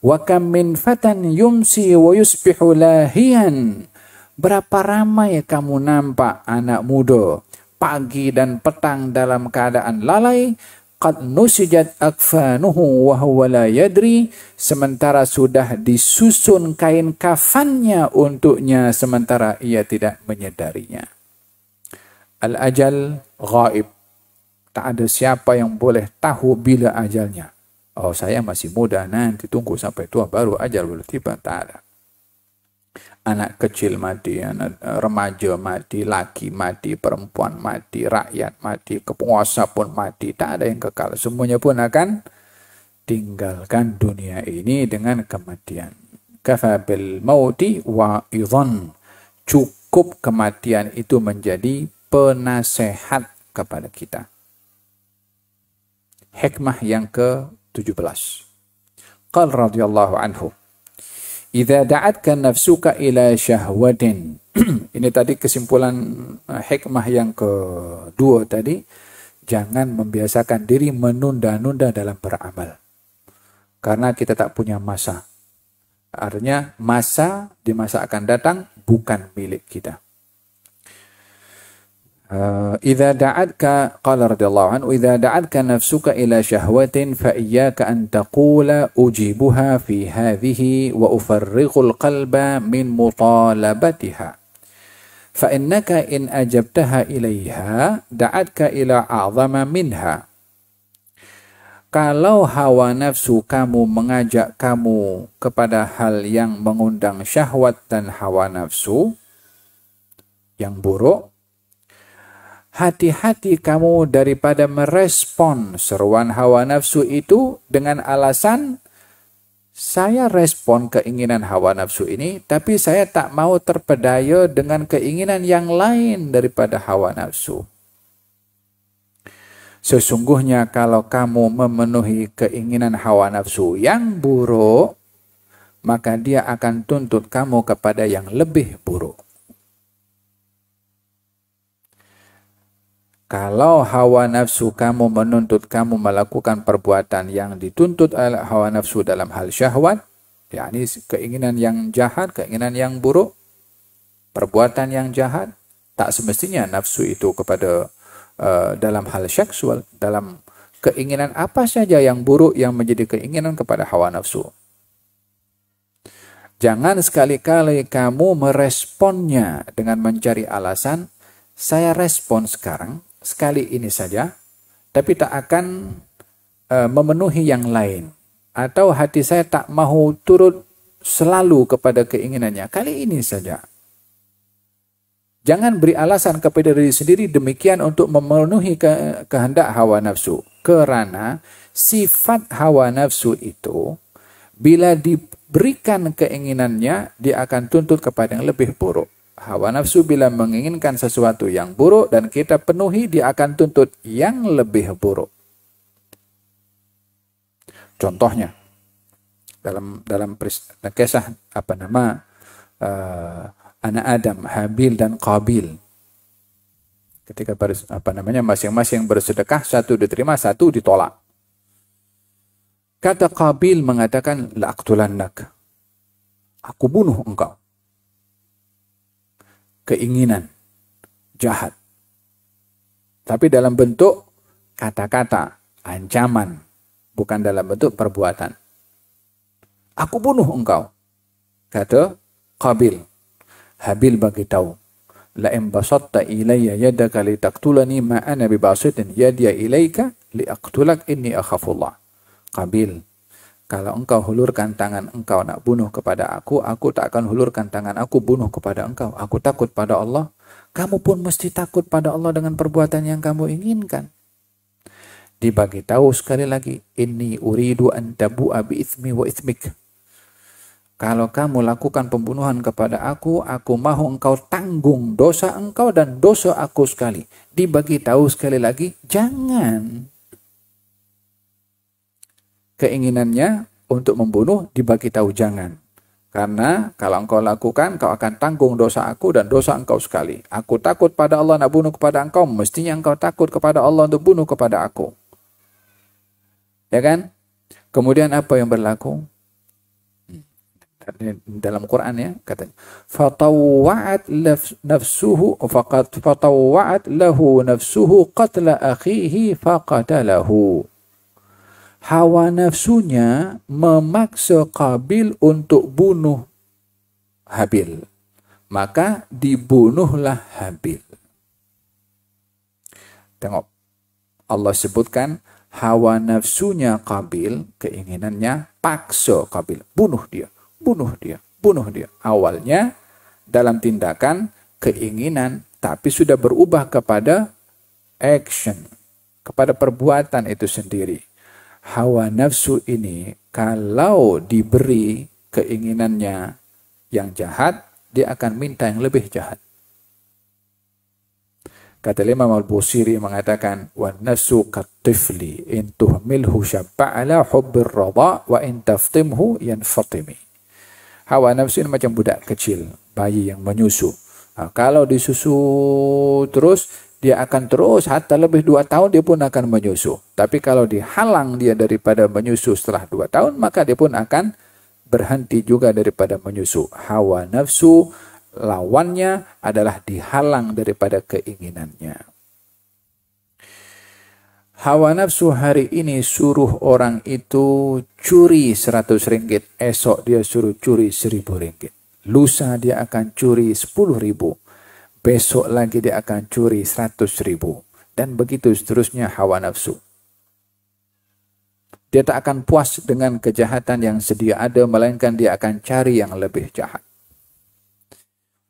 [SPEAKER 1] Wa kam min fatan yumsi wa yusbihu lahiyan. Berapa ramai kamu nampak anak muda pagi dan petang dalam keadaan lalai, qad nusijat akfanuhu wa huwa la yadri, sementara sudah disusun kain kafannya untuknya sementara ia tidak menyadarinya. Al-ajal ghaib. Tak ada siapa yang boleh tahu bila ajalnya. Oh, saya masih muda, nanti tunggu sampai tua baru ajal boleh tiba. Tak ada. Anak kecil mati, anak remaja mati, laki mati, perempuan mati, rakyat mati, penguasa pun mati. Tak ada yang kekal. Semuanya pun akan tinggalkan dunia ini dengan kematian. Kafa bil mauti wa'idhan. Cukup kematian itu menjadi penasehat kepada kita. Hikmah yang ke-17. Qal radhiyallahu anhu, "Idza da'atka nafsuka ila syahwatin." Ini tadi kesimpulan hikmah yang kedua tadi. Jangan membiasakan diri menunda-nunda dalam beramal. Karena kita tak punya masa. Artinya masa di masa akan datang bukan milik kita. إذا دعتك قال رضي الله عنه إذا دعتك نفسك إلى شهوة فإياك أن تقول أجيبها في هذه وأفرغ القلب من مطالبتها فإنك إن أجبتها إليها دعتك إلى أعظم منها. Kalau hawa nafsu kamu mengajak kamu kepada hal yang mengundang syahwat dan hawa nafsu yang buruk, hati-hati kamu daripada merespon seruan hawa nafsu itu dengan alasan, saya respon keinginan hawa nafsu ini, tapi saya tak mau terpedaya dengan keinginan yang lain daripada hawa nafsu. Sesungguhnya kalau kamu memenuhi keinginan hawa nafsu yang buruk, maka dia akan tuntut kamu kepada yang lebih buruk. Kalau hawa nafsu kamu menuntut kamu melakukan perbuatan yang dituntut oleh hawa nafsu dalam hal syahwat, yakni keinginan yang jahat, keinginan yang buruk, perbuatan yang jahat, tak semestinya nafsu itu kepada dalam hal seksual, dalam keinginan apa saja yang buruk yang menjadi keinginan kepada hawa nafsu. Jangan sekali-kali kamu meresponnya dengan mencari alasan, saya respon sekarang, sekali ini saja, tapi tak akan memenuhi yang lain. Atau hati saya tak mahu turut selalu kepada keinginannya, kali ini saja. Jangan beri alasan kepada diri sendiri demikian untuk memenuhi kehendak hawa nafsu. Kerana sifat hawa nafsu itu, bila diberikan keinginannya, dia akan tuntut kepada yang lebih buruk. Hawa nafsu bila menginginkan sesuatu yang buruk dan kita penuhi, dia akan tuntut yang lebih buruk. Contohnya, dalam kisah anak Adam, Habil dan Qabil. Ketika masing-masing bersedekah, satu diterima, satu ditolak. Kata Qabil mengatakan, la'aqtulannak. Aku bunuh engkau. Keinginan jahat. Tapi dalam bentuk kata-kata, ancaman, bukan dalam bentuk perbuatan. Aku bunuh engkau. Kata Qabil. Habil bagi tahu, la in basatta ilayya yadaka litaqtulani ma ana bibasitin yadiya ilayka liaqtulak inni akhafullah. Qabil, kalau engkau hulurkan tangan engkau nak bunuh kepada aku tak akan hulurkan tangan aku bunuh kepada engkau. Aku takut pada Allah. Kamu pun mesti takut pada Allah dengan perbuatan yang kamu inginkan. Dibagi tahu sekali lagi, inni uridu an tabu'a bi ithmi wa ithmik. Kalau kamu lakukan pembunuhan kepada aku mahu engkau tanggung dosa engkau dan dosa aku sekali. Dibagi tahu sekali lagi, jangan. Keinginannya untuk membunuh dibagi tahu jangan. Karena kalau engkau lakukan, kau akan tanggung dosa aku dan dosa engkau sekali. Aku takut pada Allah nak bunuh kepada engkau, mestinya engkau takut kepada Allah untuk bunuh kepada aku. Ya kan? Kemudian apa yang berlaku? Dalam Quran ya, katanya fatawwa'at lahu nafsuhu qatla akhihi faqatalahu. Hawa nafsunya memaksa Qabil untuk bunuh Habil, maka dibunuhlah Habil. Tengok, Allah sebutkan hawa nafsunya Qabil, keinginannya paksa Qabil. Bunuh dia, bunuh dia, bunuh dia. Awalnya dalam tindakan keinginan, tapi sudah berubah kepada action, kepada perbuatan itu sendiri. Hawa nafsu ini kalau diberi keinginannya yang jahat, dia akan minta yang lebih jahat. Kata Imam Al-Busiri mengatakan, "Wan nafsu katifli in tuhmilhu syabba ala hubbir radha wa in taftimhu yanfatimi." Hawa nafsu ini macam budak kecil, bayi yang menyusu. Nah, kalau disusu terus, dia akan terus hatta lebih 2 tahun dia pun akan menyusu. Tapi kalau dihalang dia daripada menyusu setelah 2 tahun, maka dia pun akan berhenti juga daripada menyusu. Hawa nafsu lawannya adalah dihalang daripada keinginannya. Hawa nafsu hari ini suruh orang itu curi 100 ringgit, esok dia suruh curi 1000 ringgit. Lusa dia akan curi 10.000, besok lagi dia akan curi 100.000. Dan begitu seterusnya hawa nafsu. Dia tak akan puas dengan kejahatan yang sedia ada, melainkan dia akan cari yang lebih jahat.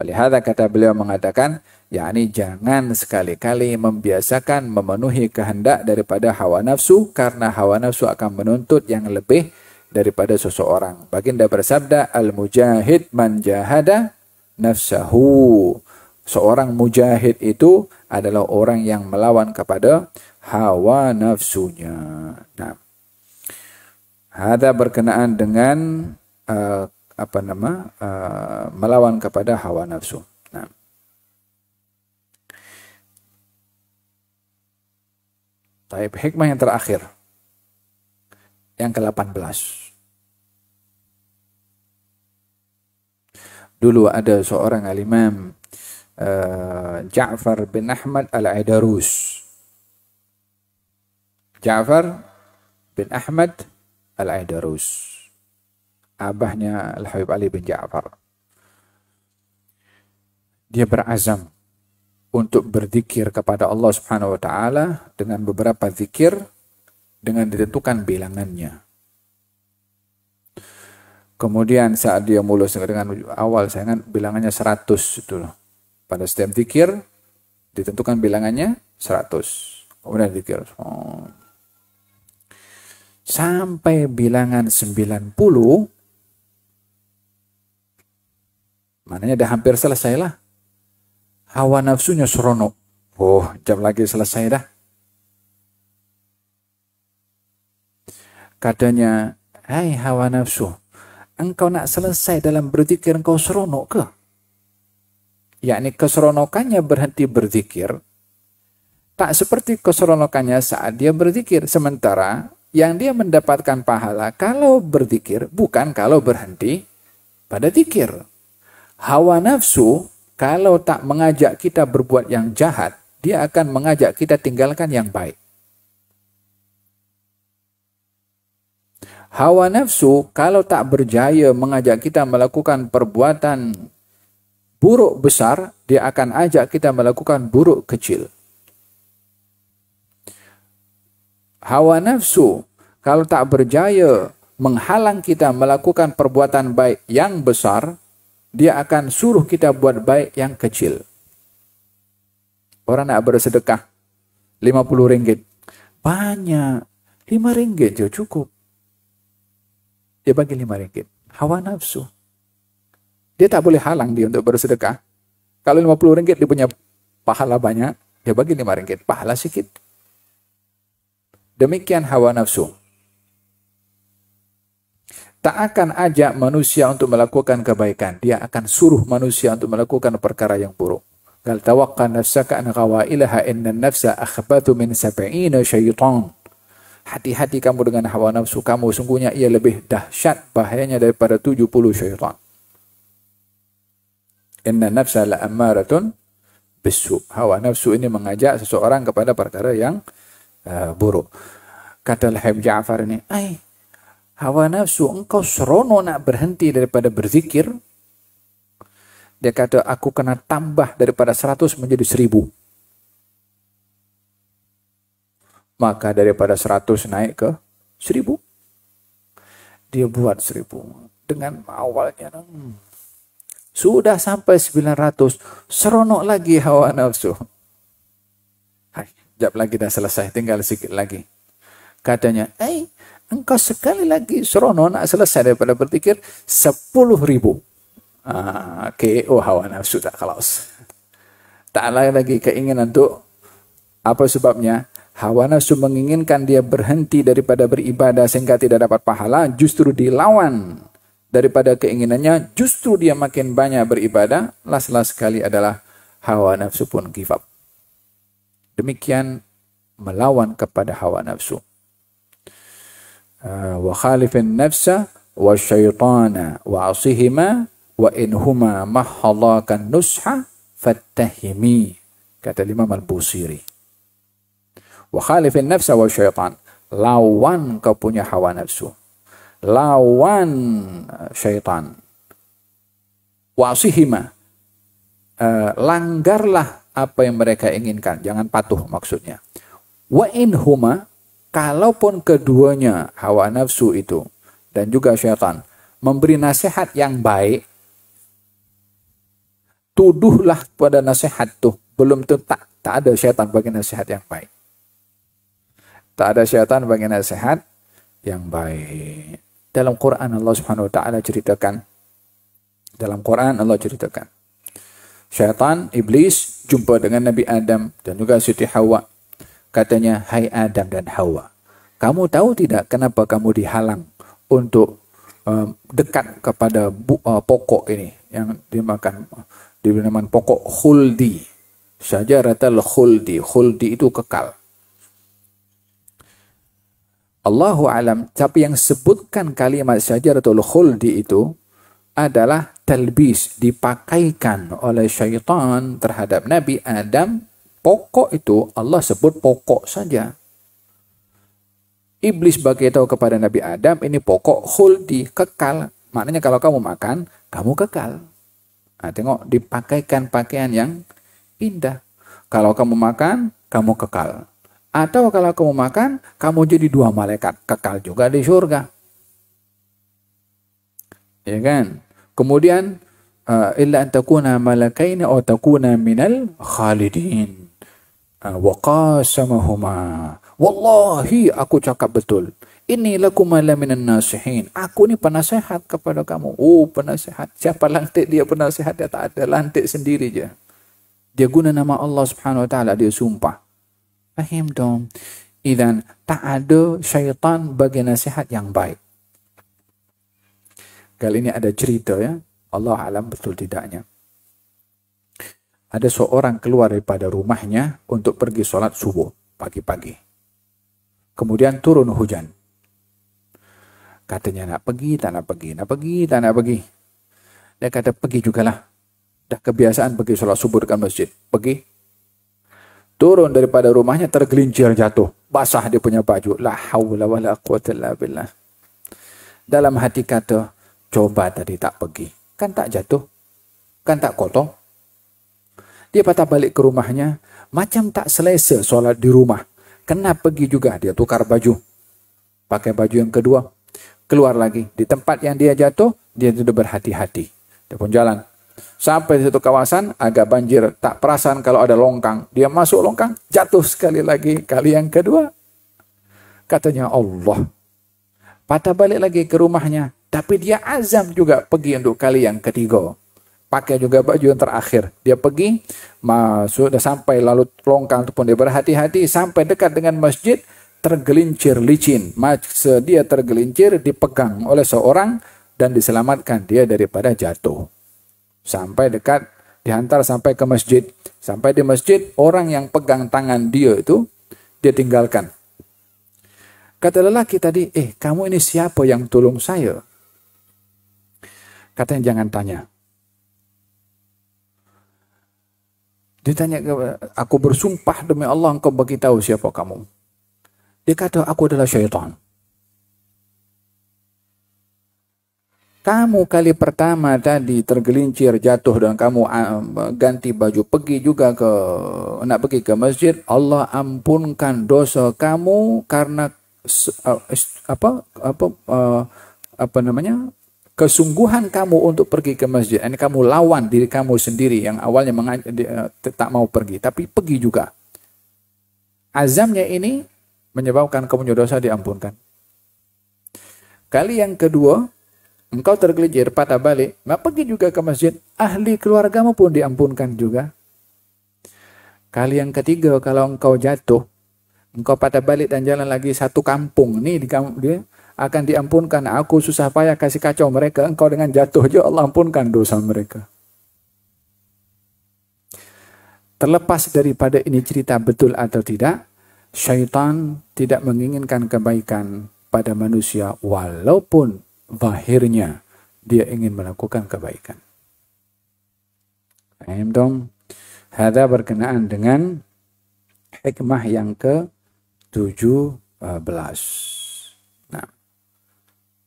[SPEAKER 1] Oleh hal kata beliau mengatakan, yakni jangan sekali-kali membiasakan memenuhi kehendak daripada hawa nafsu, karena hawa nafsu akan menuntut yang lebih daripada seseorang. Baginda bersabda, al-mujahid man jahada nafsahu. Seorang mujahid itu adalah orang yang melawan kepada hawa nafsunya. Nah, hada berkenaan dengan melawan kepada hawa nafsu. Nah. Taib, hikmah yang terakhir. Yang ke-18. Dulu ada seorang al-Imam Ja'far bin Ahmad al-Aidarus. Ja'far bin Ahmad al-Aidarus. Abahnya Al-Habib Ali bin Ja'far. Dia berazam untuk berzikir kepada Allah Subhanahu wa taala dengan beberapa zikir dengan ditentukan bilangannya. Kemudian saat dia mulai dengan awal saya ingat bilangannya 100 itu loh. Pada setiap zikir ditentukan bilangannya 100. Kemudian zikir sampai bilangan 90. Maknanya dah hampir selesai lah. Hawa nafsunya seronok. Oh, jam lagi selesai dah. Katanya, hai hawa nafsu, engkau nak selesai dalam berzikir, engkau seronok ke? Yakni keseronokannya berhenti berzikir, tak seperti keseronokannya saat dia berzikir. Sementara yang dia mendapatkan pahala kalau berzikir, bukan kalau berhenti pada zikir. Hawa nafsu kalau tak mengajak kita berbuat yang jahat, dia akan mengajak kita tinggalkan yang baik. Hawa nafsu kalau tak berjaya mengajak kita melakukan perbuatan buruk besar, dia akan ajak kita melakukan buruk kecil. Hawa nafsu kalau tak berjaya menghalang kita melakukan perbuatan baik yang besar, dia akan suruh kita buat baik yang kecil. Orang nak bersedekah 50 ringgit. Banyak. 5 ringgit je cukup. Dia bagi 5 ringgit. Hawa nafsu. Dia tak boleh halang dia untuk bersedekah. Kalau 50 ringgit dia punya pahala banyak, dia bagi 5 ringgit. Pahala sikit. Demikian hawa nafsu. Tak akan ajak manusia untuk melakukan kebaikan. Dia akan suruh manusia untuk melakukan perkara yang buruk. Qal tawaqqa nafsaka an ghawailaha inna nafsa akhbatu min 70 syaitan. Hati-hati kamu dengan hawa nafsu kamu. Sungguhnya ia lebih dahsyat bahayanya daripada 70 syaitan. Inna nafsa la'ammaratun bisu. Hawa nafsu ini mengajak seseorang kepada perkara yang buruk. Kata Al-Habib Ja'far ini, hawa nafsu, engkau serono nak berhenti daripada berzikir. Dia kata, aku kena tambah daripada 100 menjadi 1000. Maka daripada 100 naik ke 1000. Dia buat 1000. Dengan awalnya sudah sampai 900, seronok lagi hawa nafsu. Hai, jap lagi dah selesai, tinggal sikit lagi. Katanya, engkau sekali lagi seronok nak selesai daripada berpikir 10.000. KO hawa nafsu tak khalas. Tak lagi keinginan untuk apa sebabnya? Hawa nafsu menginginkan dia berhenti daripada beribadah sehingga tidak dapat pahala, justru dilawan daripada keinginannya, justru dia makin banyak beribadah, last sekali adalah hawa nafsu pun give up. Demikian melawan kepada hawa nafsu. Wa khalifin nafsa wa syaitana wa asihima wa inhuma mahadakan nusha fattahimi, kata Imam Al-Busiri. Wa khalifin nafsa wa syaitan, lawan kau punya hawa nafsu, lawan syaitan. Wa asihima, langgarlah apa yang mereka inginkan, jangan patuh maksudnya. Wa inhuma, kalaupun keduanya hawa nafsu itu dan juga syaitan memberi nasihat yang baik, tuduhlah pada nasihat tuh. Belum tentu tak ada syaitan bagi nasihat yang baik. Tak ada syaitan bagi nasihat yang baik. Dalam Quran Allah Subhanahu wa taala ceritakan. Dalam Quran Allah ceritakan. Syaitan, iblis jumpa dengan Nabi Adam dan juga Siti Hawa. Katanya, hai Adam dan Hawa, kamu tahu tidak kenapa kamu dihalang untuk dekat kepada pokok ini yang dimakan, dinamakan pokok khuldi. Syajaratul khuldi. Khuldi itu kekal. Allahu alam, tapi yang sebutkan kalimat syajaratul khuldi itu adalah talbis, dipakaikan oleh syaitan terhadap Nabi Adam. Pokok itu Allah sebut pokok saja. Iblis bagi tahu kepada Nabi Adam, ini pokok khuldi, kekal. Maknanya kalau kamu makan, kamu kekal. Nah, tengok, dipakaikan pakaian yang indah. Kalau kamu makan, kamu kekal. Atau kalau kamu makan, kamu jadi 2 malaikat, kekal juga di surga. Ya kan? Kemudian, illa an takuna malakaini aw takuna minal khalidin. Wa qasamahuma, wallahi aku cakap betul, inni lakum minan nasihin, aku ni penasehat kepada kamu. Oh, penasehat. Siapa lantik dia penasehat? Dia tak ada, lantik sendiri je. Dia guna nama Allah Subhanahu wa taala, dia sumpah. Faham dong? Idan tak ada syaitan bagi nasihat yang baik. Kali ini ada cerita ya. Allah alam betul tidaknya. Ada seorang keluar daripada rumahnya untuk pergi sholat subuh pagi-pagi. Kemudian turun hujan. Katanya nak pergi, tak nak pergi, nak pergi, tak nak pergi. Dia kata pergi jugalah. Dah kebiasaan pergi sholat subuh dekat masjid. Pergi. Turun daripada rumahnya, tergelincir jatuh. Basah dia punya baju. La hawla wa la quwwata illa billah. Dalam hati kata, coba tadi tak pergi. Kan tak jatuh. Kan tak kotor. Dia patah balik ke rumahnya, macam tak selesa solat di rumah. Kena pergi juga, dia tukar baju. Pakai baju yang kedua. Keluar lagi. Di tempat yang dia jatuh, dia sudah berhati-hati. Dia pun jalan. Sampai di satu kawasan, agak banjir. Tak perasan kalau ada longkang. Dia masuk longkang, jatuh sekali lagi. Kali yang kedua. Katanya Allah. Patah balik lagi ke rumahnya. Tapi dia azam juga pergi untuk kali yang ketiga. Pakai juga baju yang terakhir. Dia pergi, masuk, dah sampai lalu longkang itu pun dia berhati-hati. Sampai dekat dengan masjid, tergelincir licin. Masa dia tergelincir, dipegang oleh seorang dan diselamatkan dia daripada jatuh. Sampai dekat, dihantar sampai ke masjid. Sampai di masjid, orang yang pegang tangan dia itu, dia tinggalkan. Kata lelaki tadi, kamu ini siapa yang tolong saya? Katanya jangan tanya. Dia tanya, aku bersumpah demi Allah engkau bagi tahu siapa kamu. Dia kata, aku adalah syaitan. Kamu kali pertama tadi tergelincir jatuh dan kamu ganti baju pergi juga nak pergi ke masjid, Allah ampunkan dosa kamu karena apa namanya, kesungguhan kamu untuk pergi ke masjid. Ini kamu lawan diri kamu sendiri yang awalnya tak mau pergi, tapi pergi juga. Azamnya ini menyebabkan kamu punya dosa diampunkan. Kali yang kedua, engkau tergelincir patah balik, nggak pergi juga ke masjid, ahli keluargamu pun diampunkan juga. Kali yang ketiga, kalau engkau jatuh, engkau patah balik dan jalan lagi satu kampung, nih dia akan diampunkan. Aku susah payah kasih kacau mereka, engkau dengan jatuh aja Allah ampunkan dosa mereka. Terlepas daripada ini cerita betul atau tidak, syaitan tidak menginginkan kebaikan pada manusia walaupun zahirnya dia ingin melakukan kebaikan. Paham dong? Hada berkenaan dengan hikmah yang ke-17. Nah,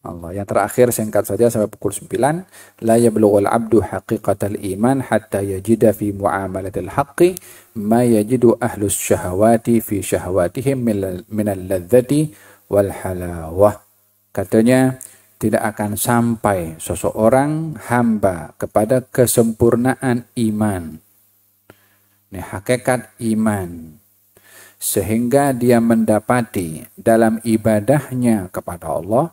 [SPEAKER 1] Allah yang terakhir singkat saja sampai pukul 9. La yablughul 'abdu haqiqatal iman hatta yajida fi muamalatil haqqi ma yajidu ahlus syahawati fi syahawatihim minal ladzati wal halawah. Katanya, tidak akan sampai seseorang hamba kepada kesempurnaan iman. Ini hakikat iman. Sehingga dia mendapati dalam ibadahnya kepada Allah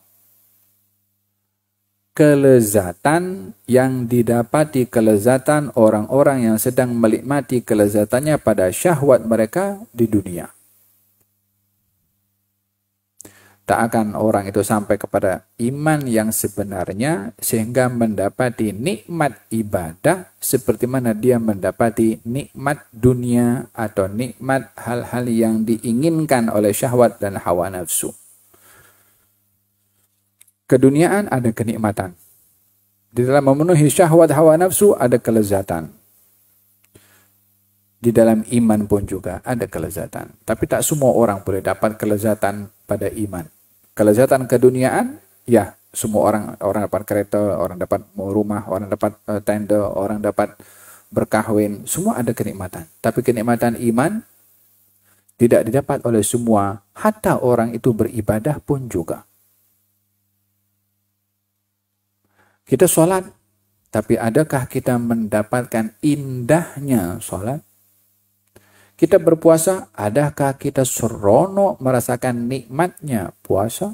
[SPEAKER 1] kelezatan yang didapati kelezatan orang-orang yang sedang menikmati kelezatannya pada syahwat mereka di dunia. Tak akan orang itu sampai kepada iman yang sebenarnya sehingga mendapati nikmat ibadah seperti mana dia mendapati nikmat dunia atau nikmat hal-hal yang diinginkan oleh syahwat dan hawa nafsu. Keduniaan ada kenikmatan. Di dalam memenuhi syahwat hawa nafsu ada kelezatan. Di dalam iman pun juga ada kelezatan. Tapi tak semua orang boleh dapat kelezatan pada iman. Kelezatan keduniaan, ya semua orang dapat kereta, orang dapat rumah, orang dapat tenda, orang dapat berkahwin, semua ada kenikmatan. Tapi kenikmatan iman tidak didapat oleh semua, hatta orang itu beribadah pun juga. Kita sholat, tapi adakah kita mendapatkan indahnya sholat? Kita berpuasa, adakah kita seronok merasakan nikmatnya puasa?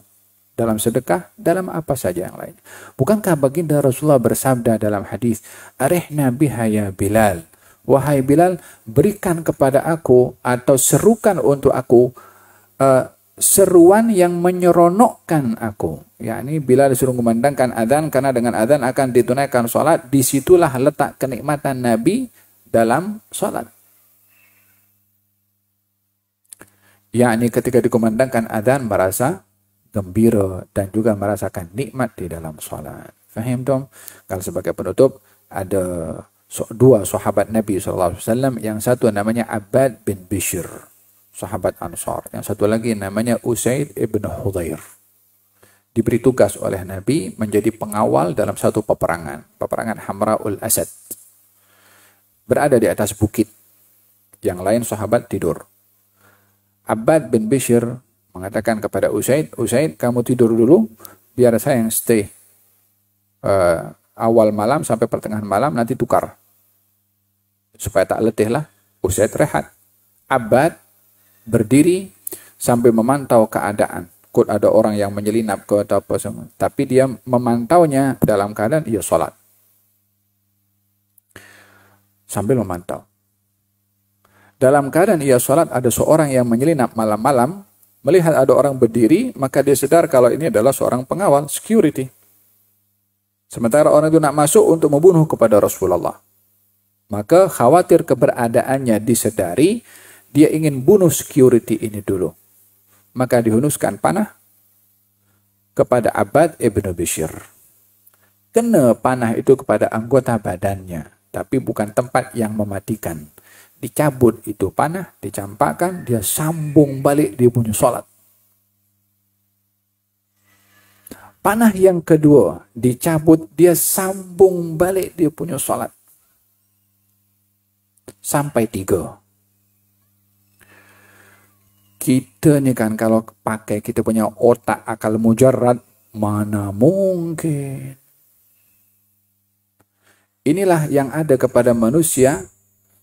[SPEAKER 1] Dalam sedekah, dalam apa saja yang lain. Bukankah baginda Rasulullah bersabda dalam hadis, "Arihna biha ya Bilal." Wahai Bilal, berikan kepada aku atau serukan untuk aku seruan yang menyeronokkan aku. Yakni Bilal disuruh memandangkan adzan karena dengan adzan akan ditunaikan salat. Disitulah letak kenikmatan Nabi dalam salat. Yakni ketika dikumandangkan adzan merasa gembira dan juga merasakan nikmat di dalam salat. Faham dong? Kalau sebagai penutup ada dua sahabat Nabi SAW, yang satu namanya Abbad bin Bishr, sahabat Ansar. Yang satu lagi namanya Usaid ibn Hudhair. Diberi tugas oleh Nabi menjadi pengawal dalam satu peperangan, peperangan Hamra'ul Asad. Berada di atas bukit. Yang lain sahabat tidur. Abbad bin Bishr mengatakan kepada Usaid, "Usaid, kamu tidur dulu, biar saya yang stay awal malam sampai pertengahan malam, nanti tukar. Supaya tak letih lah." Usaid rehat. Abbad berdiri sampai memantau keadaan. Kut ada orang yang menyelinap ke atau apa semua. Tapi dia memantaunya dalam keadaan ia sholat. Sambil memantau. Dalam keadaan ia sholat, ada seorang yang menyelinap malam-malam, melihat ada orang berdiri, maka dia sadar kalau ini adalah seorang pengawal, security. Sementara orang itu nak masuk untuk membunuh kepada Rasulullah. Maka khawatir keberadaannya disedari, dia ingin bunuh security ini dulu. Maka dihunuskan panah kepada Abbad ibn Bishr. Kena panah itu kepada anggota badannya, tapi bukan tempat yang mematikan. Dicabut itu panah, dicampakkan, dia sambung balik dia punya sholat. Panah yang kedua dicabut, dia sambung balik dia punya sholat. Sampai 3. Kita ni kan kalau pakai kita punya otak akal mujarrad, mana mungkin. Inilah yang ada kepada manusia,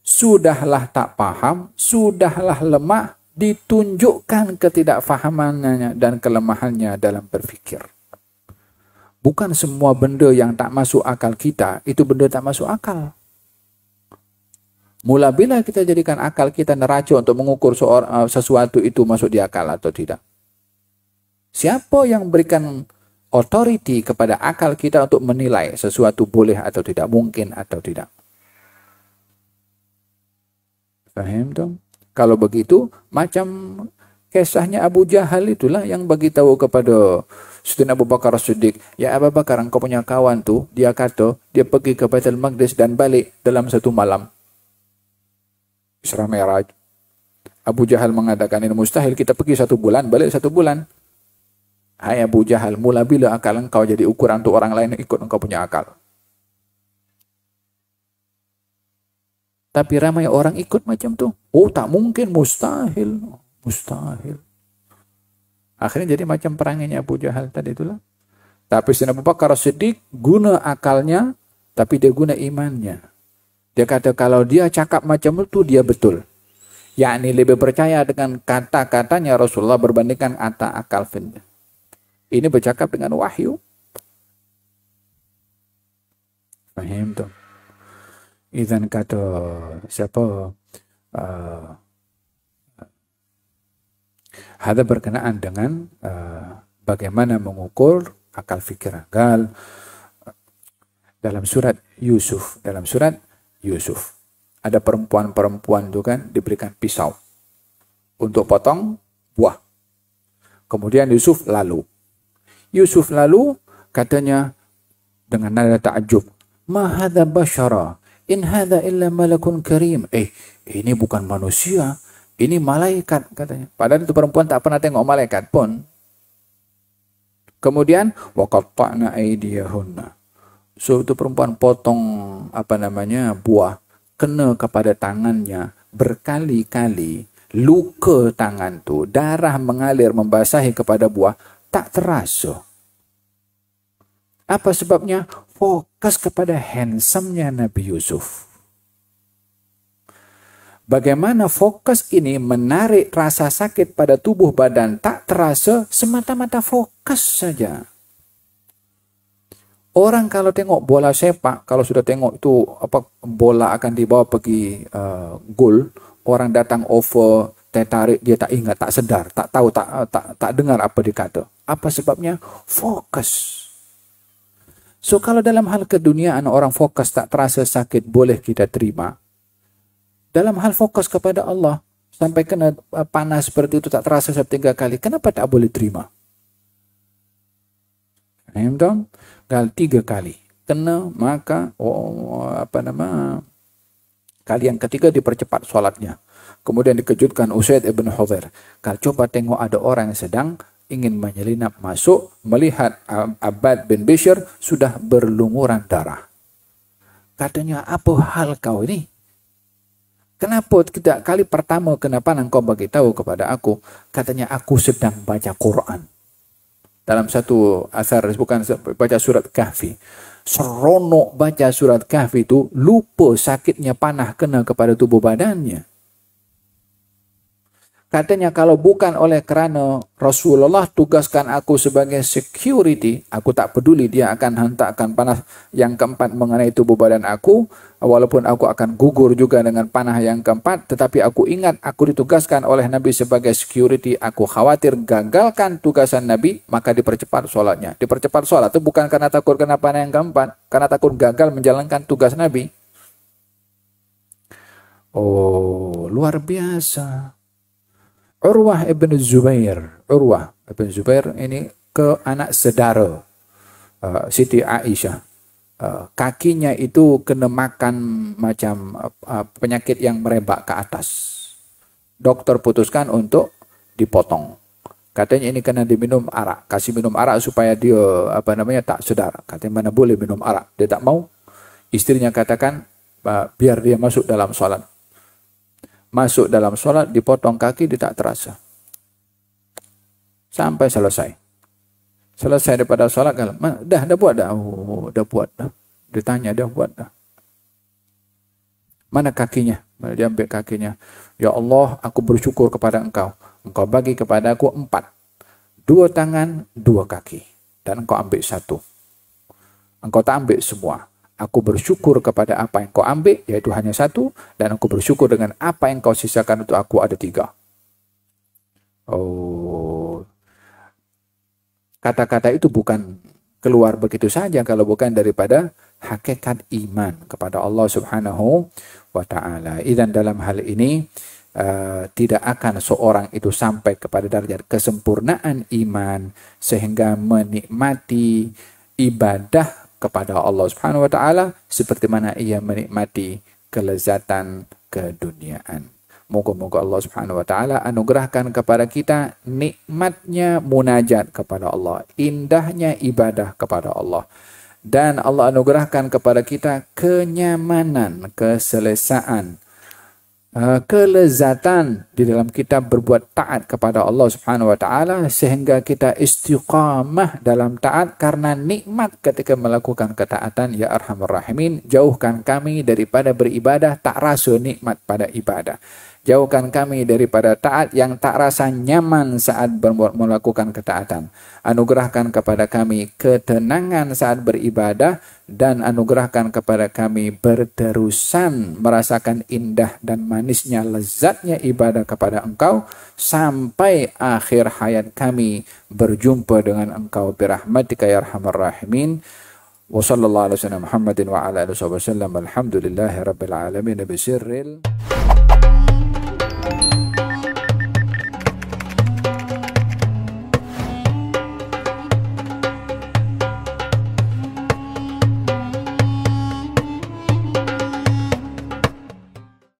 [SPEAKER 1] sudahlah tak paham, sudahlah lemah, ditunjukkan ketidakfahamannya dan kelemahannya dalam berfikir. Bukan semua benda yang tak masuk akal kita, itu benda tak masuk akal. Mula bila kita jadikan akal kita neraca untuk mengukur sesuatu itu masuk di akal atau tidak. Siapa yang berikan authority kepada akal kita untuk menilai sesuatu boleh atau tidak, mungkin atau tidak? Faham dong? Kalau begitu, macam kisahnya Abu Jahal itulah yang bagi tahu kepada Sayyidina Abu Bakar As-Siddiq, ya Abu Bakar, engkau punya kawan tu, dia kata, dia pergi ke Baitul Maqdis dan balik dalam 1 malam. Isra Mi'raj. Abu Jahal mengatakan ini mustahil, kita pergi 1 bulan, balik 1 bulan. Hai Abu Jahal, mula bila akal engkau jadi ukuran untuk orang lain ikut engkau punya akal? Tapi ramai orang ikut macam tu. Oh tak mungkin, mustahil. Mustahil. Akhirnya jadi macam perangnya Abu Jahal tadi itulah. Tapi Sayyidina Abu Bakar As-Siddiq guna akalnya, tapi dia guna imannya. Dia kata kalau dia cakap macam itu, dia betul. Yakni lebih percaya dengan kata-katanya Rasulullah berbandingkan kata akal fitrah. Ini bercakap dengan wahyu. Faham tu? Izan kata siapa? Ada berkenaan dengan bagaimana mengukur akal fikir akal dalam surat Yusuf. Dalam surat Yusuf ada perempuan-perempuan tu kan diberikan pisau untuk potong buah. Kemudian Yusuf lalu katanya dengan nada takjub, ma hadza basyara in hadza illa malakun karim. Ini bukan manusia, ini malaikat katanya. Padahal itu perempuan tak pernah tengok malaikat pun. Kemudian waqatta'na aydiyahunna. So itu perempuan potong buah, kena kepada tangannya berkali-kali, luka tangan tu, darah mengalir membasahi kepada buah, tak terasa. Apa sebabnya? Fokus kepada handsome-nya Nabi Yusuf. Bagaimana fokus ini menarik rasa sakit pada tubuh badan tak terasa, semata-mata fokus saja. Orang kalau tengok bola sepak, kalau sudah tengok itu bola akan dibawa pergi gol, orang datang over, tertarik, dia tak ingat, tak sedar, tak tahu, tak dengar apa dikata. Apa sebabnya? Fokus. So kalau dalam hal keduniaan orang fokus tak terasa sakit, boleh kita terima. Dalam hal fokus kepada Allah, sampai kena panas seperti itu tak terasa sampai 3 kali, kenapa tak boleh terima? Kalau 3 kali kena, maka kali yang ketiga dipercepat solatnya. Kemudian dikejutkan Usaid ibn Hudhair. Kalau coba tengok ada orang yang sedang ingin menyelinap masuk, melihat Abbad bin Bishr sudah berlumuran darah. Katanya, apa hal kau ini? Kenapa tidak kali pertama kenapa engkau bagi tahu kepada aku? Katanya, aku sedang baca Quran. Dalam satu asar, bukan baca surat Kahfi. Seronok baca surat Kahfi itu, lupa sakitnya panah kena kepada tubuh badannya. Katanya kalau bukan oleh kerana Rasulullah tugaskan aku sebagai security, aku tak peduli dia akan hantarkan panah yang keempat mengenai tubuh badan aku, walaupun aku akan gugur juga dengan panah yang keempat, tetapi aku ingat aku ditugaskan oleh Nabi sebagai security, aku khawatir gagalkan tugasan Nabi, maka dipercepat solatnya. Dipercepat solat itu bukan karena takut kena panah yang keempat, karena takut gagal menjalankan tugas Nabi. Oh, luar biasa. Urwah ibn Zubair ini ke anak saudara Siti Aisyah. Kakinya itu kena makan macam penyakit yang merebak ke atas. Dokter putuskan untuk dipotong. Katanya ini kena diminum arak. Kasih minum arak supaya dia tak sedar. Katanya mana boleh minum arak. Dia tak mau. Istrinya katakan biar dia masuk dalam sholat. Masuk dalam sholat, dipotong kaki, dia tak terasa. Sampai selesai. Selesai daripada sholat, dah buat dah. Oh, dah buat dah. Ditanya, dah buat dah. Mana kakinya? Dia ambil kakinya. Ya Allah, aku bersyukur kepada engkau. Engkau bagi kepada aku 4. 2 tangan, 2 kaki. Dan engkau ambil 1. Engkau tak ambil semua. Aku bersyukur kepada apa yang kau ambil, yaitu hanya 1. Dan aku bersyukur dengan apa yang kau sisakan untuk aku ada 3. Oh, kata-kata itu bukan keluar begitu saja kalau bukan daripada hakikat iman kepada Allah Subhanahu wa ta'ala. Dan dalam hal ini tidak akan seorang itu sampai kepada derajat kesempurnaan iman sehingga menikmati ibadah kepada Allah Subhanahu wa ta'ala seperti mana ia menikmati kelezatan keduniaan. Moga-moga Allah Subhanahu wa ta'ala anugerahkan kepada kita nikmatnya munajat kepada Allah, indahnya ibadah kepada Allah. Dan Allah anugerahkan kepada kita kenyamanan, keselesaan, kelezatan di dalam kita berbuat taat kepada Allah Subhanahu wa ta'ala sehingga kita istiqamah dalam taat karena nikmat ketika melakukan ketaatan. Ya Arhamar Rahimin, jauhkan kami daripada beribadah tak rasa nikmat pada ibadah. Jauhkan kami daripada taat yang tak rasa nyaman saat melakukan ketaatan. Anugerahkan kepada kami ketenangan saat beribadah dan anugerahkan kepada kami berterusan merasakan indah dan manisnya lezatnya ibadah kepada Engkau sampai akhir hayat kami berjumpa dengan Engkau birahmatika ya arhamar rahimin. Wa sallallahu alaihi wasallam Muhammadin wa ala alihi wasallam. Alhamdulillahi rabbil alamin bisirril